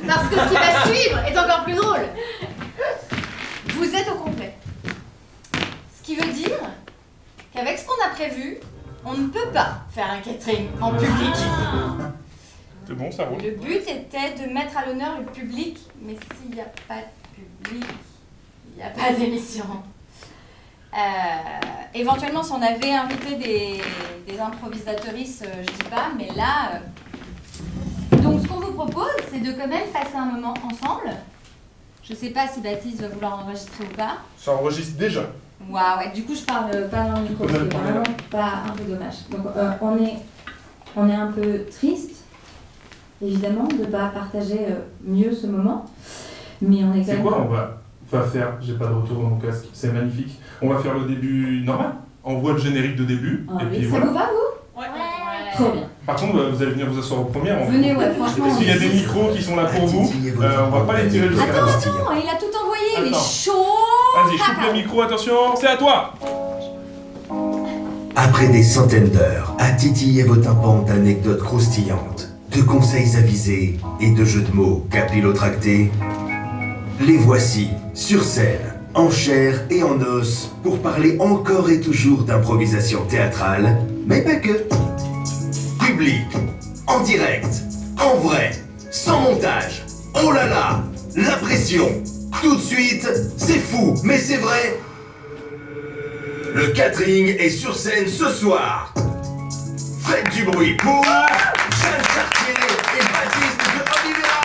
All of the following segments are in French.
Parce que ce qui va suivre est encore plus drôle. Vous êtes au complet. Ce qui veut dire qu'avec ce qu'on a prévu, on ne peut pas faire un catering en public. C'est bon, ça roule. Le but était de mettre à l'honneur le public, mais s'il n'y a pas de public, il n'y a pas d'émission. Éventuellement, si on avait invité des improvisatrices, je dis pas, mais là... Donc, ce qu'on vous propose, c'est de quand même passer un moment ensemble. Je sais pas si Baptiste va vouloir enregistrer ou pas. Ça enregistre déjà. Waouh, ouais, du coup, je parle pas dans le micro, c'est vraiment pas un peu dommage. Donc, on est un peu triste, évidemment, de ne pas partager mieux ce moment. Mais on est quand C'est même... quoi on va faire? J'ai pas de retour dans mon casque, c'est magnifique. On va faire le début normal. On voit le générique de début. Ah, et oui. puis Ça voilà. vous va, vous? Ouais. Très bien. Par contre, vous allez venir vous asseoir aux premières. Venez, ouais, franchement. Parce qu'il y a des micros qui sont là pour vous. On va pas les tirer jusqu'à la fin. Attends, il a tout envoyé, il est Attends. chaud. Vas-y, je coupe le micro, attention, c'est à toi. Après des centaines d'heures à titiller vos tympans d'anecdotes croustillantes, de conseils avisés et de jeux de mots capillotractés, les voici sur scène, en chair et en os, pour parler encore et toujours d'improvisation théâtrale, mais pas que. Public, en direct, en vrai, sans montage. Oh là là, la pression. Tout de suite, c'est fou, mais c'est vrai. Le catering est sur scène ce soir. Faites du bruit pour Jeanne Chartier et Baptiste de Oliveira.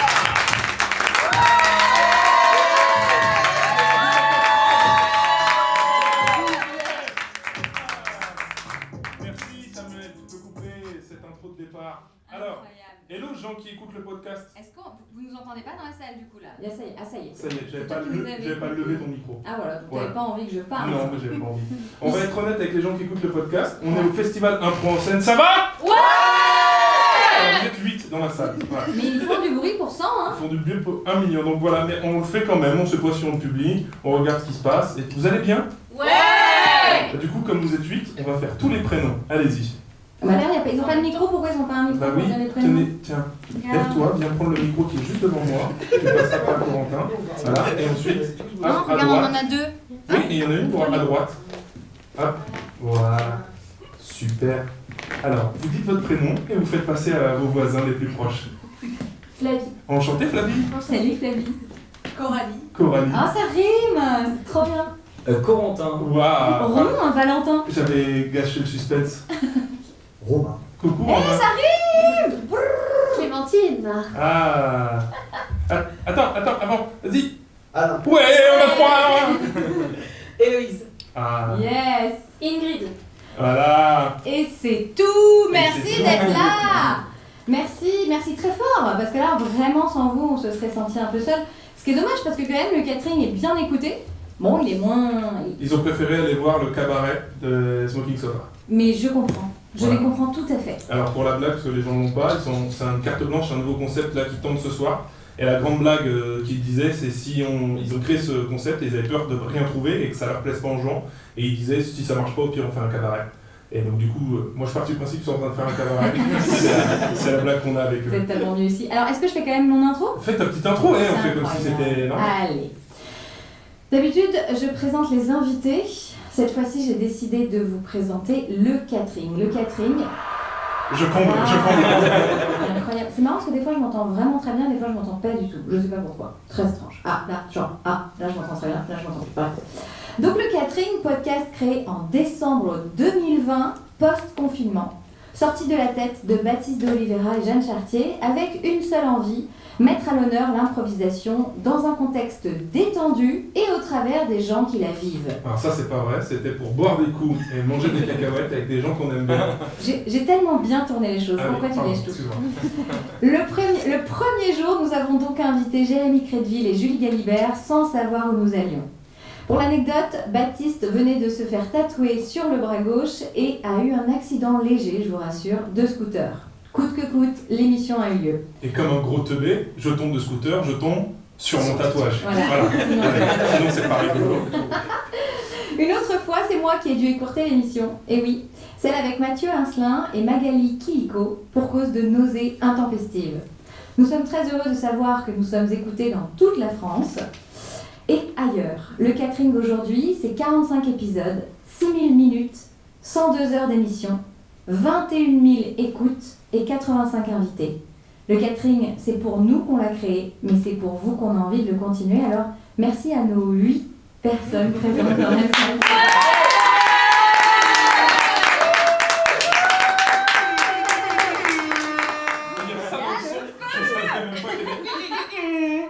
Merci Samuel, tu peux couper cette intro de départ. Alors, hello gens qui écoutent le podcast. Est-ce que vous nous entendez pas dans la salle, du coup, là? Ça y est, ça y est. Ça y est, j'avais Toi, pas, tu nous avais j'avais pas levé ton micro. Ah voilà, donc Ouais. t'avais pas envie que je parle. Non, mais j'avais pas envie. On va être honnête avec les gens qui écoutent le podcast. On est au festival Impro en scène. Ça va? Ouais. Alors, vous êtes 8 dans la salle. Voilà. Mais ils font du bruit pour 100, hein. Ils font du mieux pour 1 million. Donc voilà, mais on le fait quand même. On se voit sur le public. On regarde ce qui se passe. Et vous allez bien? Ouais. Du coup, comme vous êtes 8, on va faire tous les prénoms. Allez-y. Bah alors, ils ont pas de micro, pourquoi ils ont pas un micro Bah pour oui, dire les prénoms? tenez, tiens. Lève-toi, viens prendre le micro qui est juste devant moi. Tu passeras par Corentin. Voilà, et ensuite, Non, à regarde, on droite. en a deux. Oui, et il y en a une pour à droite. Hop, voilà. Super. Alors, vous dites votre prénom et vous faites passer à vos voisins les plus proches. Flavie. Enchanté, Flavie. Salut Flavie. Coralie. Coralie. Ah, ça rime, c'est trop bien. Corentin. Waouh. Romain, hein, Valentin. J'avais gâché le suspense. Romain. Coucou, Romain. Clémentine. Ah. Attends, avant. Vas-y. Alain. Ouais, on a 3. Héloïse. Ah. Yes. Ingrid. Voilà. Et c'est tout. Merci c'est tout. d'être là. Merci très fort, parce que là, vraiment, sans vous, on se serait senti un peu seul. Ce qui est dommage, parce que quand même, le catering est bien écouté. Bon, il est moins... Ils ont préféré aller voir le cabaret de Smoking Sofa. Mais je comprends. Je Voilà. les comprends tout à fait. Alors pour la blague, parce que les gens l'ont pas, c'est une carte blanche, un nouveau concept là qui tombe ce soir. Et la grande blague qu'ils disaient, c'est ils ont créé ce concept et ils avaient peur de rien trouver et que ça leur plaise pas aux gens. Et ils disaient si ça marche pas, au pire on fait un cabaret. Et donc du coup, moi je suis parti du principe qu'ils sont en train de faire un cabaret. c'est la blague qu'on a avec Vous eux. êtes tellement venus ici. Alors, est-ce que je fais quand même mon intro? Fais ta petite intro, hein, on C'est fait comme si incroyable. c'était... Non Allez. D'habitude, je présente les invités. Cette fois-ci, j'ai décidé de vous présenter le catering. Le catering... Je comble. C'est incroyable. C'est marrant parce que des fois, je m'entends vraiment très bien, des fois, je m'entends pas du tout. Je sais pas pourquoi. Très étrange. Là, je m'entends très bien, là, je m'entends pas. Donc, le catering, podcast créé en décembre 2020, post-confinement. Sorti de la tête de Baptiste de Oliveira et Jeanne Chartier, avec une seule envie, mettre à l'honneur l'improvisation dans un contexte détendu et au travers des gens qui la vivent. Alors ça c'est pas vrai, c'était pour boire des coups et manger des cacahuètes avec des gens qu'on aime bien. J'ai tellement bien tourné les choses, Ah oui, pourquoi tu pardon, lèches tout? excuse-moi. Le premier jour, nous avons donc invité Jérémy Crédville et Julie Galibert sans savoir où nous allions. Pour l'anecdote, Baptiste venait de se faire tatouer sur le bras gauche et a eu un accident léger, je vous rassure, de scooter. Coûte que coûte, l'émission a eu lieu. Et comme un gros teubé, je tombe de scooter, je tombe sur mon tatouage. Voilà. Sinon c'est pas rigolo. Une autre fois, c'est moi qui ai dû écourter l'émission. Et oui, celle avec Mathieu Incelin et Magali Kiliko pour cause de nausées intempestives. Nous sommes très heureux de savoir que nous sommes écoutés dans toute la France et ailleurs. Le catering aujourd'hui, c'est 45 épisodes, 6000 minutes, 102 heures d'émission, 21 000 écoutes et 85 invités. Le catering, c'est pour nous qu'on l'a créé, mais c'est pour vous qu'on a envie de le continuer. Alors, merci à nos 8 personnes présentes dans la salle.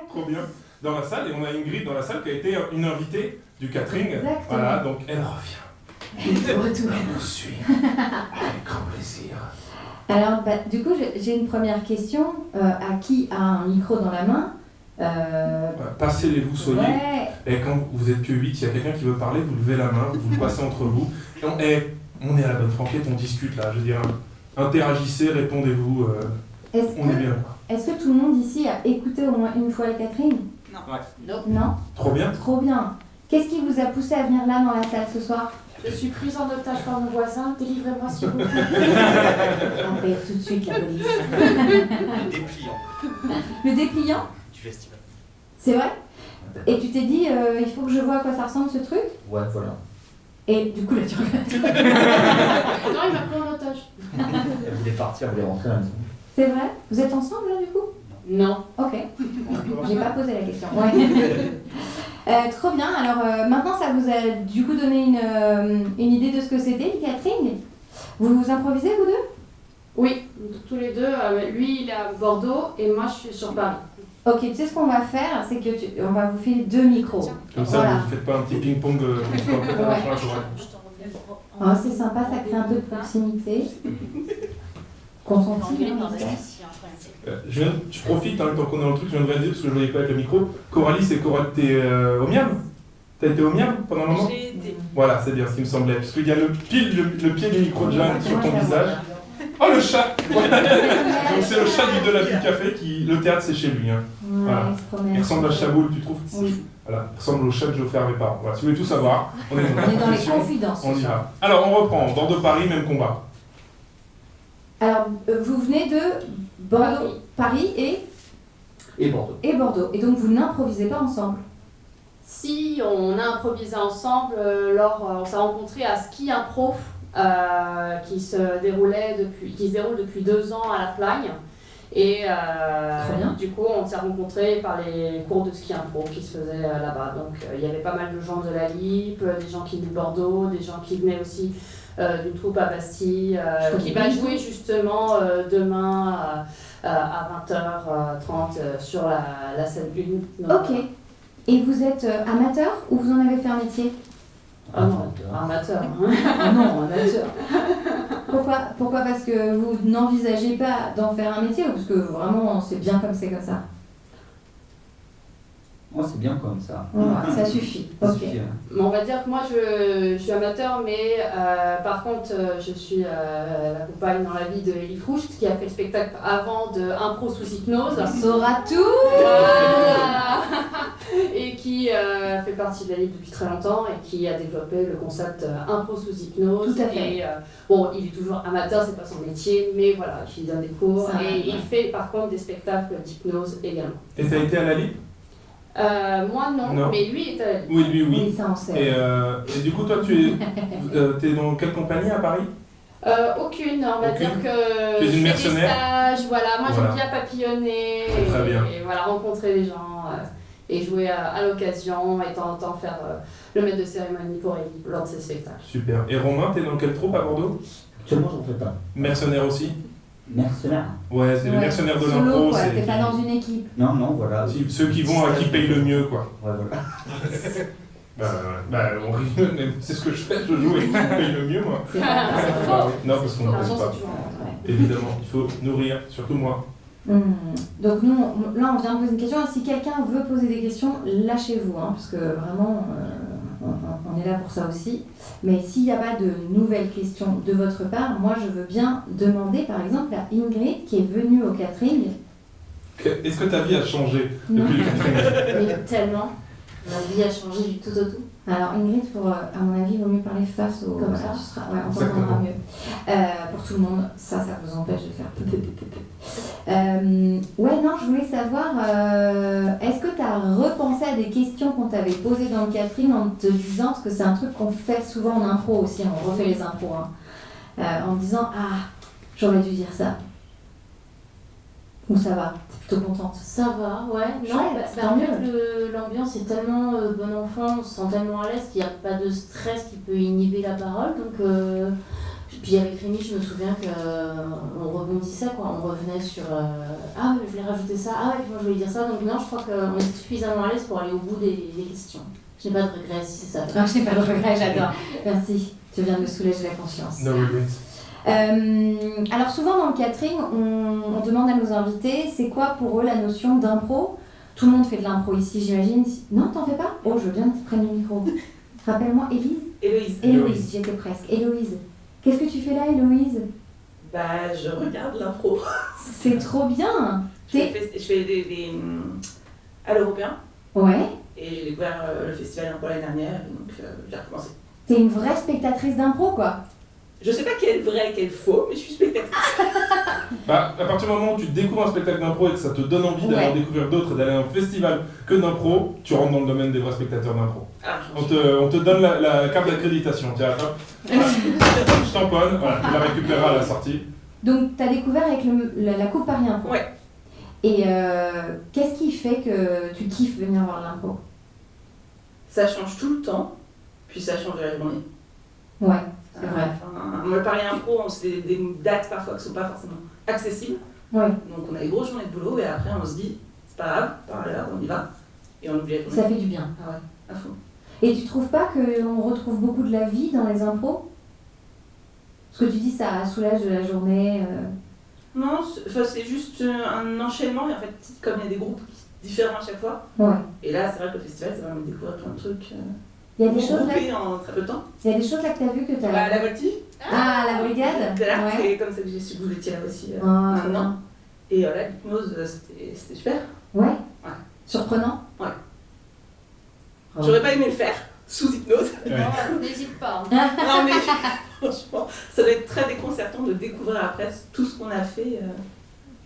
Trop bien. Dans la salle, et on a Ingrid dans la salle qui a été une invitée du catering. Exactement. Voilà, donc elle revient. De retour. Elle nous suit. Avec grand plaisir. Alors, du coup, j'ai une première question. À qui a un micro dans la main Passez-les-vous, soyez. Ouais. Et quand vous êtes que 8, il y a quelqu'un qui veut parler, vous levez la main, vous le passez entre vous. Et on est à la bonne franquette, on discute là. Je veux dire, interagissez, répondez-vous. On est bien. Est-ce que tout le monde ici a écouté au moins une fois le catering? Non. Non. Trop bien. Trop bien. Qu'est-ce qui vous a poussé à venir là dans la salle ce soir? Je suis prise en otage par mon voisin, délivrez-moi s'il vous plaît. Appelle tout de suite la police. Le dépliant Le dépliant? du festival. C'est vrai? Et tu t'es dit, il faut que je vois à quoi ça ressemble ce truc? Ouais, voilà. Et du coup, là, tu regardes. Non, il m'a pris en otage. Elle voulait partir, elle voulait rentrer à la maison. C'est vrai? Vous êtes ensemble là, du coup? Non. Ok. J'ai pas posé la question. Ouais. Trop bien. Alors maintenant, ça vous a du coup donné une idée de ce que c'était le catering? Vous improvisez, vous deux? Oui, tous les deux. Lui, il est à Bordeaux et moi, je suis sur Paris. Ok, tu sais ce qu'on va faire? C'est que on va vous filer 2 micros. Comme ça, Voilà. vous ne faites pas un petit ping-pong. Oh, c'est sympa, ça crée un peu de proximité. Consenti. Je profite, tant qu'on est dans le truc, je viens de réaliser, parce que je ne voyais pas avec le micro. Coralie, c'est Coralie, t'es au Miam? T'as été au Miam pendant un moment? J'ai été. Voilà, c'est bien ce qui me semblait. Parce qu'il y a le pied du micro de Jeanne sur ton visage. Oh, le chat! Voilà. Donc c'est le chat de la ville café qui. Le théâtre, c'est chez lui. Hein. Voilà. Il ressemble à Chaboul, tu trouves? Oui. Voilà, il ressemble au chat que j'ai offert à mes parents. Voilà, si vous voulez tout savoir, on est dans les confidences. On y va. Alors, on reprend. Bordeaux, Paris, même combat. Alors, vous venez de Bordeaux, Paris Et Bordeaux. et Bordeaux. Et donc, vous n'improvisez pas ensemble. Si, on a improvisé ensemble, on s'est rencontrés à Ski Impro, qui se déroule depuis 2 ans à la Plagne. Et bien. du coup, on s'est rencontrés par les cours de ski impro qui se faisaient là-bas. Donc, il y avait pas mal de gens de la LIP, des gens qui venaient de Bordeaux, des gens qui venaient aussi d'une troupe à Bastille, qui va jouer justement demain à 20h30 sur la scène 1. Ok. Et vous êtes amateur ou vous en avez fait un métier? Ah non, amateur. Ah non, amateur. Pourquoi? Parce que vous n'envisagez pas d'en faire un métier ou parce que vraiment c'est bien comme c'est comme ça? Moi, c'est bien comme ça. Voilà, ça suffit. Ça Ok. suffit, hein. Mais on va dire que moi je suis amateur, mais par contre je suis la compagne dans la vie de Elie Froucht qui a fait le spectacle avant de Impro sous hypnose. Saura tout. Voilà. Et qui fait partie de la Ligue depuis très longtemps et qui a développé le concept Impro sous hypnose. Tout à fait. Et bon, il est toujours amateur, c'est pas son métier, mais voilà, il donne des cours Ça, et il fait par contre des spectacles d'hypnose également. Et t'as été à la LIP? Moi non, Non. mais lui est à la Ligue. Oui, lui, oui. Oui, ça on sait. Et du coup, toi, t'es dans quelle compagnie à Paris? Aucune, on va Aucune. dire que Tu es une je fais des mercenaire? stages, voilà, moi Voilà. j'aime bien papillonner Très bien. et voilà, rencontrer les gens et jouer à l'occasion et de temps en temps faire le maître de cérémonie pour Elie lors de ses spectacles. Super. Et Romain, t'es dans quelle troupe à Bordeaux? Actuellement, j'en fais pas. Mercenaire aussi? Mercenaire. Ouais, c'est le Ouais. mercenaire de Solo, l'impro. quoi. T'es pas dans une équipe. Non, non, voilà. Ceux qui vont à qui paye le mieux, quoi. Ouais, voilà. On rigole, mais c'est ce que je fais, je joue et qui paye le mieux, moi. C'est C'est Ah oui. Non, parce qu'on ne L'argent, paye pas. c'est toujours important. Évidemment, il faut nourrir, surtout moi. Donc nous, là on vient de poser une question. Si quelqu'un veut poser des questions, lâchez-vous, hein, parce que vraiment, on est là pour ça aussi. Mais s'il n'y a pas de nouvelles questions de votre part, moi je veux bien demander par exemple à Ingrid qui est venue au catering. Est-ce que ta vie a changé Non. depuis le catering? Mais tellement, ma vie a changé du tout au tout. Alors Ingrid, à mon avis, il vaut mieux parler face au... Comme voilà, ça. tu seras, ouais, on Exactement. t'entendra mieux. Pour tout le monde, ça vous empêche de faire... Ouais, non, je voulais savoir, est-ce que tu as repensé à des questions qu'on t'avait posées dans le catering en te disant, parce que c'est un truc qu'on fait souvent en impro aussi, on refait les impros, hein, en disant, ah, j'aurais dû dire ça. Ou ça va, t'es plutôt contente. Ça va, ouais. Non, Chouette, en tant fait, l'ambiance est tellement bon enfant, on se sent tellement à l'aise qu'il n'y a pas de stress qui peut inhiber la parole. Donc, puis avec Rémi, je me souviens qu'on rebondissait, quoi. On revenait sur ah, mais je voulais rajouter ça, ah, ouais, puis moi je voulais dire ça. Donc, non, je crois qu'on est suffisamment à l'aise pour aller au bout des questions. Je n'ai pas de regrets si c'est ça. Ah, je n'ai pas de regret, j'adore. Merci, tu viens de me soulager la conscience. No regrets. Alors souvent dans le catering, on demande à nos invités c'est quoi pour eux la notion d'impro. Tout le monde fait de l'impro ici, j'imagine. Non, t'en fais pas? Oh, je veux bien que tu prennes le micro. Rappelle-moi, Élise. Héloïse, j'y étais presque. Héloïse, qu'est-ce que tu fais là, Héloïse? Bah, je regarde l'impro. C'est trop bien. Je fais des à l'européen. Ouais. Et j'ai découvert le festival d'impro l'année dernière, donc j'ai recommencé. T'es une vraie spectatrice d'impro, quoi. Je sais pas quel vrai, quel faux, mais je suis spectatrice. Bah, à partir du moment où tu découvres un spectacle d'impro et que ça te donne envie d'aller en découvrir d'autres et d'aller à un festival que d'impro, tu rentres dans le domaine des vrais spectateurs d'impro. Ah, On te donne la carte d'accréditation. Tiens, hop. Je tamponne, voilà, tu la récupéreras à la sortie. Donc t'as découvert avec la Coupe Paris Impro. Ouais. Et qu'est-ce qui fait que tu kiffes venir voir l'impro? Ça change tout le temps, puis ça change de la journée. Ouais. C'est vrai. Enfin, moi, le Paris Impro, c'est des dates parfois qui ne sont pas forcément accessibles. Ouais. Donc on a des grosses journées de boulot et après on se dit, c'est pas grave, par l'heure, on y va. Et on oublie la journée. Ça fait du bien. Ah ouais, à fond. Et tu trouves pas qu'on retrouve beaucoup de la vie dans les impros? Ce que tu dis, ça soulage de la journée. Non, c'est juste un enchaînement et en fait, comme il y a des groupes différents à chaque fois. Ouais. Et là, c'est vrai que le festival, ça va me découvrir plein de trucs. Il y a des choses là. Groupés en très peu de temps. Il y a des choses là que t'as vu que t'as. Bah, la voltige. Ah, la brigade. Là, Ouais. c'est comme ça que j'ai su que vous étiez là aussi Ah, maintenant. Et là, l'hypnose, c'était super. Ouais. Ouais. Surprenant. Ouais. Oh. J'aurais pas aimé le faire sous hypnose. Ouais. Non, n'hésite pas. Non mais franchement, ça doit être très déconcertant de découvrir après tout ce qu'on a fait.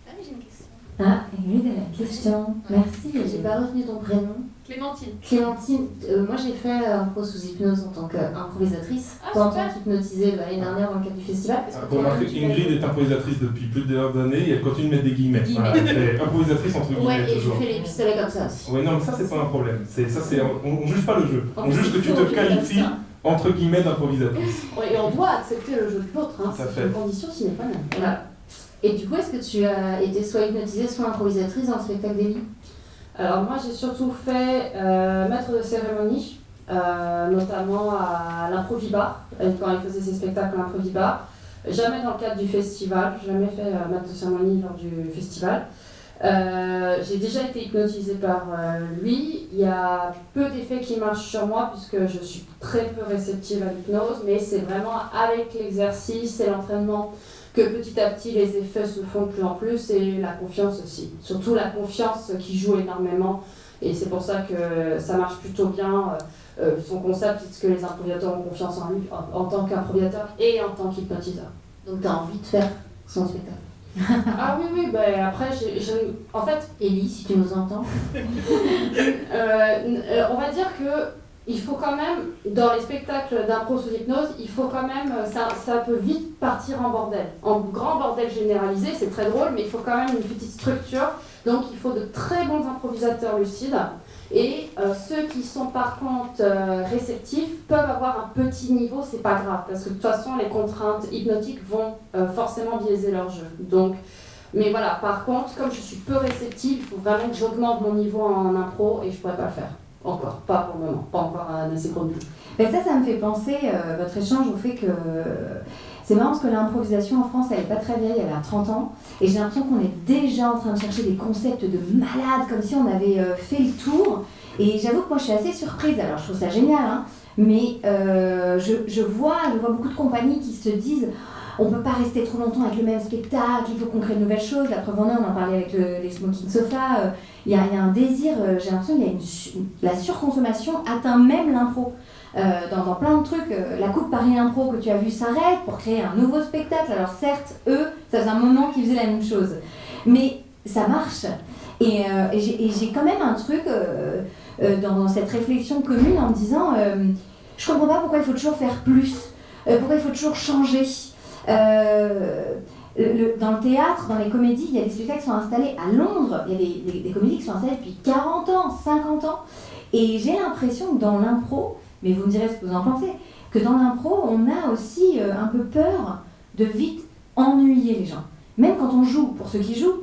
Ah, mais j'ai une question. Ah, Ingrid a la question. Merci. J'ai pas retenu ton prénom. Clémentine. Clémentine, moi j'ai fait impro sous hypnose en tant qu'improvisatrice. Ah, Pendant super. hypnotisée l'année dernière dans le cadre du festival. Pour remarquer, Ingrid est improvisatrice depuis plus d'années et elle continue de mettre des guillemets. Voilà, elle fait improvisatrice entre guillemets Ouais, et je toujours. fais les pistolets comme ça aussi. Oui, non, mais ça c'est pas un problème. On juge pas le jeu. En On plus, juge que il tu faut te qu'il y ait qualifies comme ça. entre guillemets d'improvisatrice. Et on doit accepter le jeu de l'autre, hein. Ça C'est fait. une condition sine qua non. Voilà. Et du coup, est-ce que tu as été soit hypnotisée, soit improvisatrice dans le spectacle d'Élie? Alors moi, j'ai surtout fait maître de cérémonie, notamment à l'Improvibar, quand il faisait ses spectacles à l'Improvibar. Jamais dans le cadre du festival, jamais fait maître de cérémonie lors du festival. J'ai déjà été hypnotisée par lui. Il y a peu d'effets qui marchent sur moi puisque je suis très peu réceptive à l'hypnose, mais c'est vraiment avec l'exercice et l'entraînement que petit à petit les effets se font de plus en plus et la confiance aussi. Surtout la confiance qui joue énormément et c'est pour ça que ça marche plutôt bien. Son concept, c'est que les improvisateurs ont confiance en lui en tant qu'improvisateur et en tant qu'hypnotiseur. Donc t'as envie de faire son spectacle. Ah oui, bah après, en fait, Élie, si tu nous entends. on va dire que il faut quand même, dans les spectacles d'impro sous hypnose, il faut quand même, ça peut vite partir en bordel. En grand bordel généralisé, c'est très drôle, mais il faut quand même une petite structure. Donc il faut de très bons improvisateurs lucides. Et ceux qui sont par contre réceptifs peuvent avoir un petit niveau, c'est pas grave, parce que de toute façon les contraintes hypnotiques vont forcément biaiser leur jeu. Donc, mais voilà, par contre, comme je suis peu réceptive, il faut vraiment que j'augmente mon niveau en impro et je pourrais pas le faire. Encore, pas pour le moment, pas encore à un assez gros niveau. Mais ça me fait penser, votre échange, au fait que c'est marrant parce que l'improvisation en France, elle n'est pas très vieille, elle a 30 ans. Et j'ai l'impression qu'on est déjà en train de chercher des concepts de malades, comme si on avait fait le tour. Et j'avoue que moi, je suis assez surprise. Alors, je trouve ça génial, hein, mais je vois beaucoup de compagnies qui se disent on ne peut pas rester trop longtemps avec le même spectacle, il faut qu'on crée de nouvelles choses. La preuve en est, on en parlait avec les Smoking Sofa. Il y a un désir, j'ai l'impression qu'il y a la surconsommation atteint même l'impro. Dans plein de trucs, la Coupe Paris Impro que tu as vue s'arrête pour créer un nouveau spectacle. Alors certes, eux, ça faisait un moment qu'ils faisaient la même chose. Mais ça marche. Et j'ai quand même un truc dans cette réflexion commune en me disant je comprends pas pourquoi il faut toujours faire plus, pourquoi il faut toujours changer. Dans le théâtre, dans les comédies, il y a des spectacles qui sont installés à Londres, il y a des comédies qui sont installées depuis 40 ans, 50 ans. Et j'ai l'impression que dans l'impro, mais vous me direz ce que vous en pensez, que dans l'impro, on a aussi un peu peur de vite ennuyer les gens. Même quand on joue, pour ceux qui jouent,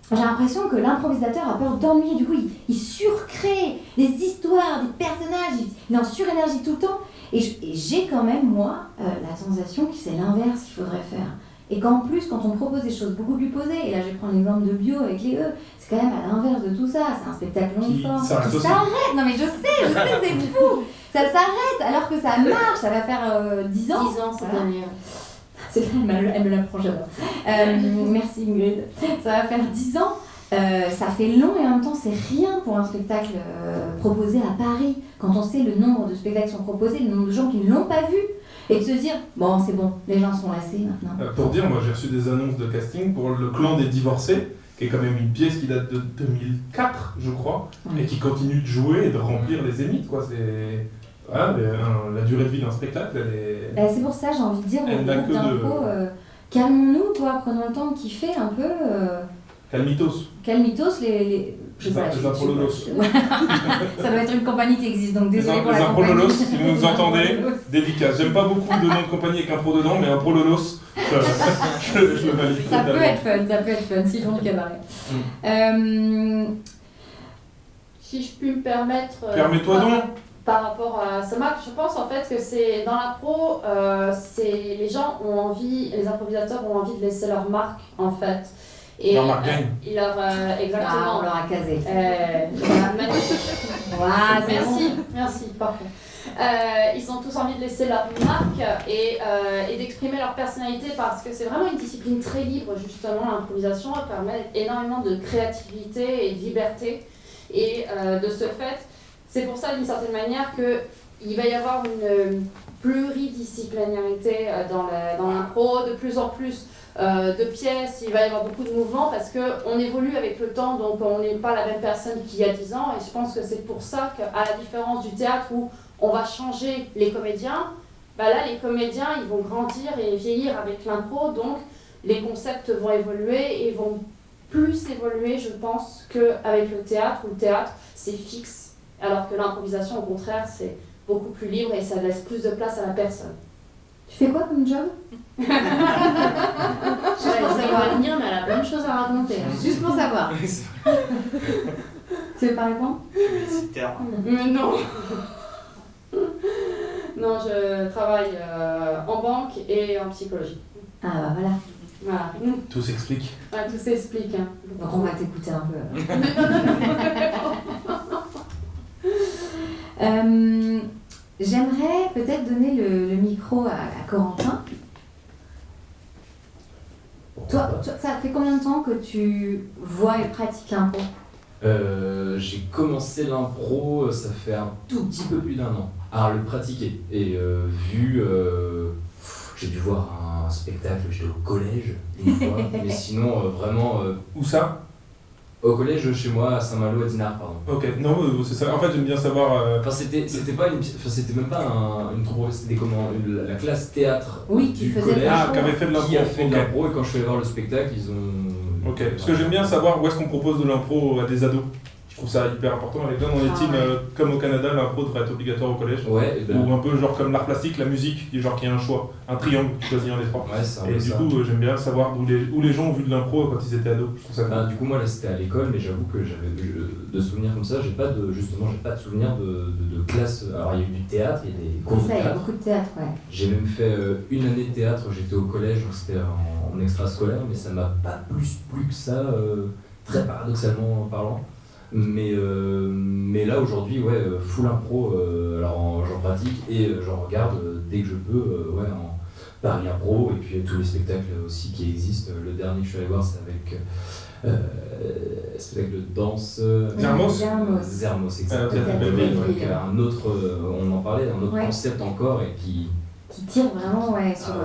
j'ai l'impression que l'improvisateur a peur d'ennuyer. Du coup, il surcrée des histoires, des personnages, il est en surénergie tout le temps. Et j'ai quand même, moi, la sensation que c'est l'inverse qu'il faudrait faire. Et qu'en plus, quand on propose des choses beaucoup plus posées, et là je vais prendre l'exemple de Bio avec les E, c'est quand même à l'inverse de tout ça, c'est un spectacle long forme, qui s'arrête. Non mais je sais, c'est fou. Ça s'arrête alors que ça marche, ça va faire 10 ans. 10 ans cette année. C'est vrai, elle me l'apprend jamais. Merci Ingrid. Ça va faire 10 ans. Ça fait long et en même temps c'est rien pour un spectacle proposé à Paris. Quand on sait le nombre de spectacles qui sont proposés, le nombre de gens qui ne l'ont pas vu. Et de se dire, bon c'est bon, les gens sont lassés maintenant. Pour dire, moi j'ai reçu des annonces de casting pour Le Clan des Divorcés, qui est quand même une pièce qui date de 2004, je crois, et qui continue de jouer et de remplir les zéniths, quoi. C'est... Voilà, la durée de vie d'un spectacle, elle est... C'est pour ça, j'ai envie de dire, au groupe d'impro, calmons-nous, quoi, prenons le temps de kiffer un peu. Calmitos. Calmitos, les Imprololos. Ça doit être une compagnie qui existe, donc désolé pour la compagnie. Les Imprololos, si vous nous entendez, dédicace. J'aime pas beaucoup de noms de compagnie avec impro dedans, mais Imprololos, je le valide. Ça peut être fun, s'ils font du cabaret. Si je puis me permettre... Permets-toi donc. Par rapport à ce match, je pense en fait que c'est dans l'impro, les gens ont envie, les improvisateurs ont envie de laisser leur marque en fait. Et leur marque gagne. Exactement. On leur a casé. Voilà, merci, parfait. Ils ont tous envie de laisser leur marque et d'exprimer leur personnalité parce que c'est vraiment une discipline très libre justement, l'improvisation, elle permet énormément de créativité et de liberté et de ce fait, c'est pour ça d'une certaine manière qu'il va y avoir une pluridisciplinarité dans l'impro, de plus en plus de pièces, il va y avoir beaucoup de mouvements parce qu'on évolue avec le temps, donc on n'est pas la même personne qu'il y a 10 ans et je pense que c'est pour ça qu'à la différence du théâtre où on va changer les comédiens, là les comédiens ils vont grandir et vieillir avec l'impro, donc les concepts vont évoluer et vont plus évoluer je pense qu'avec le théâtre où le théâtre c'est fixe alors que l'improvisation au contraire c'est beaucoup plus libre et ça laisse plus de place à la personne. Tu fais quoi comme job? Je sais pas venir, mais elle a plein de choses à raconter. Juste pour savoir. Tu veux pas répondre? Mais non. Non, je travaille en banque et en psychologie. Ah bah voilà. Tout s'explique. Ouais, tout s'explique. Hein. Donc on va t'écouter un peu. J'aimerais peut-être donner le micro à Corentin. Toi, ça fait combien de temps que tu vois et pratiques l'impro? J'ai commencé l'impro, ça fait un tout petit peu plus d'1 an. À le pratiquer. Et j'ai dû voir un spectacle, j'étais au collège une fois, mais sinon vraiment... Où ça? Au collège chez moi, à Saint-Malo, à Dinard, pardon. Ok, non, c'est ça. En fait, j'aime bien savoir... Enfin, c'était même pas une troupe, c'était la classe théâtre du collège qui avait fait de l'impro. Qui a fait de l'impro, et quand je suis allé voir le spectacle, ils ont... Ok, parce que j'aime bien savoir où est-ce qu'on propose de l'impro à des ados. Je trouve ça hyper important. Avec là, on estime, comme au Canada, l'impro devrait être obligatoire au collège. Ouais, ou un peu genre comme l'art plastique, la musique, genre qu'il y a un choix, un triangle, tu choisis un des trois. Ouais, c'est un et peu du ça. coup, j'aime bien savoir où les gens ont vu de l'impro quand ils étaient ados. Je trouve ça du coup, moi là c'était à l'école, mais j'avoue que j'avais de souvenirs comme ça. J'ai pas de souvenirs de classe. Alors il y a eu du théâtre, il y a des cours de théâtre. Il y a beaucoup de théâtre, ouais. J'ai même fait une année de théâtre, j'étais au collège, donc c'était en extrascolaire, mais ça m'a pas plus plu que ça, très paradoxalement parlant. Mais là aujourd'hui, full impro, alors j'en pratique et j'en regarde dès que je peux, en Paris Impro, et puis tous les spectacles aussi qui existent. Le dernier que je suis allé voir, c'est avec spectacle de danse. Zermos, exactement. Avec un autre, on en parlait, un autre concept encore et qui tire vraiment sur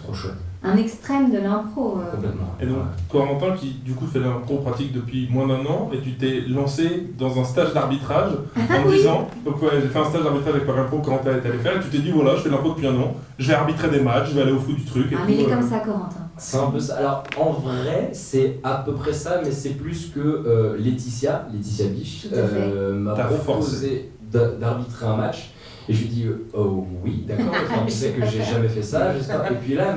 trop chouette. un extrême de l'impro. Complètement. Et donc, Corentin, qui du coup fait de l'impro pratique depuis moins d'1 an, et tu t'es lancé dans un stage d'arbitrage en disant, donc ouais, j'ai fait un stage d'arbitrage avec Parimpro, Corentin est allé faire, et tu t'es dit, voilà, je fais de l'impro depuis 1 an, je vais arbitrer des matchs, je vais aller au foot du truc. Et Ah, tout, mais il est comme ça, Corentin. C'est un peu ça. Alors en vrai, c'est à peu près ça, mais c'est plus que Laetitia Biche, Tout à fait. m'a T'as proposé d'arbitrer un match. Et je lui ai dit oh oui, d'accord, enfin, tu sais que j'ai jamais fait ça, j'espère. Et puis là,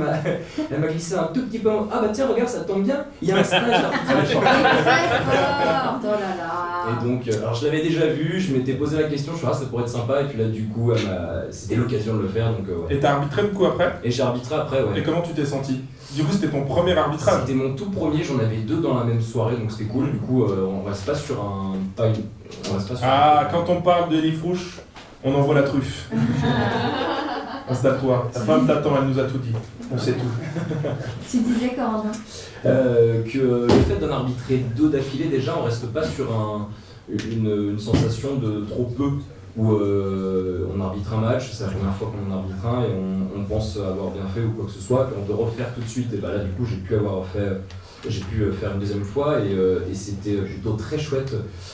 elle m'a glissé un tout petit peu en ah bah tiens, regarde, ça tombe bien, il y a un stage d'arbitrage. Très fort, oh là là. Et donc, alors je l'avais déjà vu, je m'étais posé la question, je me suis dit, ah, ça pourrait être sympa, et puis là, du coup, c'était l'occasion de le faire, donc ouais. Et t'as arbitré du coup après? Et j'ai arbitré après, ouais. Et comment tu t'es senti? Du coup, c'était ton premier arbitrage? C'était mon tout premier, j'en avais 2 dans la même soirée, donc c'était cool. Du coup, on reste pas sur un time. Quand on parle de Lifrouche, on envoie la truffe. Installe-toi, ta femme t'attend, elle nous a tout dit. On sait tout. Tu disais, Corentin? Que le fait d'en arbitrer 2 d'affilée, déjà, on reste pas sur une sensation de trop peu. Où on arbitre un match, c'est la première fois qu'on en arbitre un et on pense avoir bien fait ou quoi que ce soit, puis on veut refaire tout de suite. Et bah là, du coup, j'ai pu faire une deuxième fois et c'était plutôt très chouette.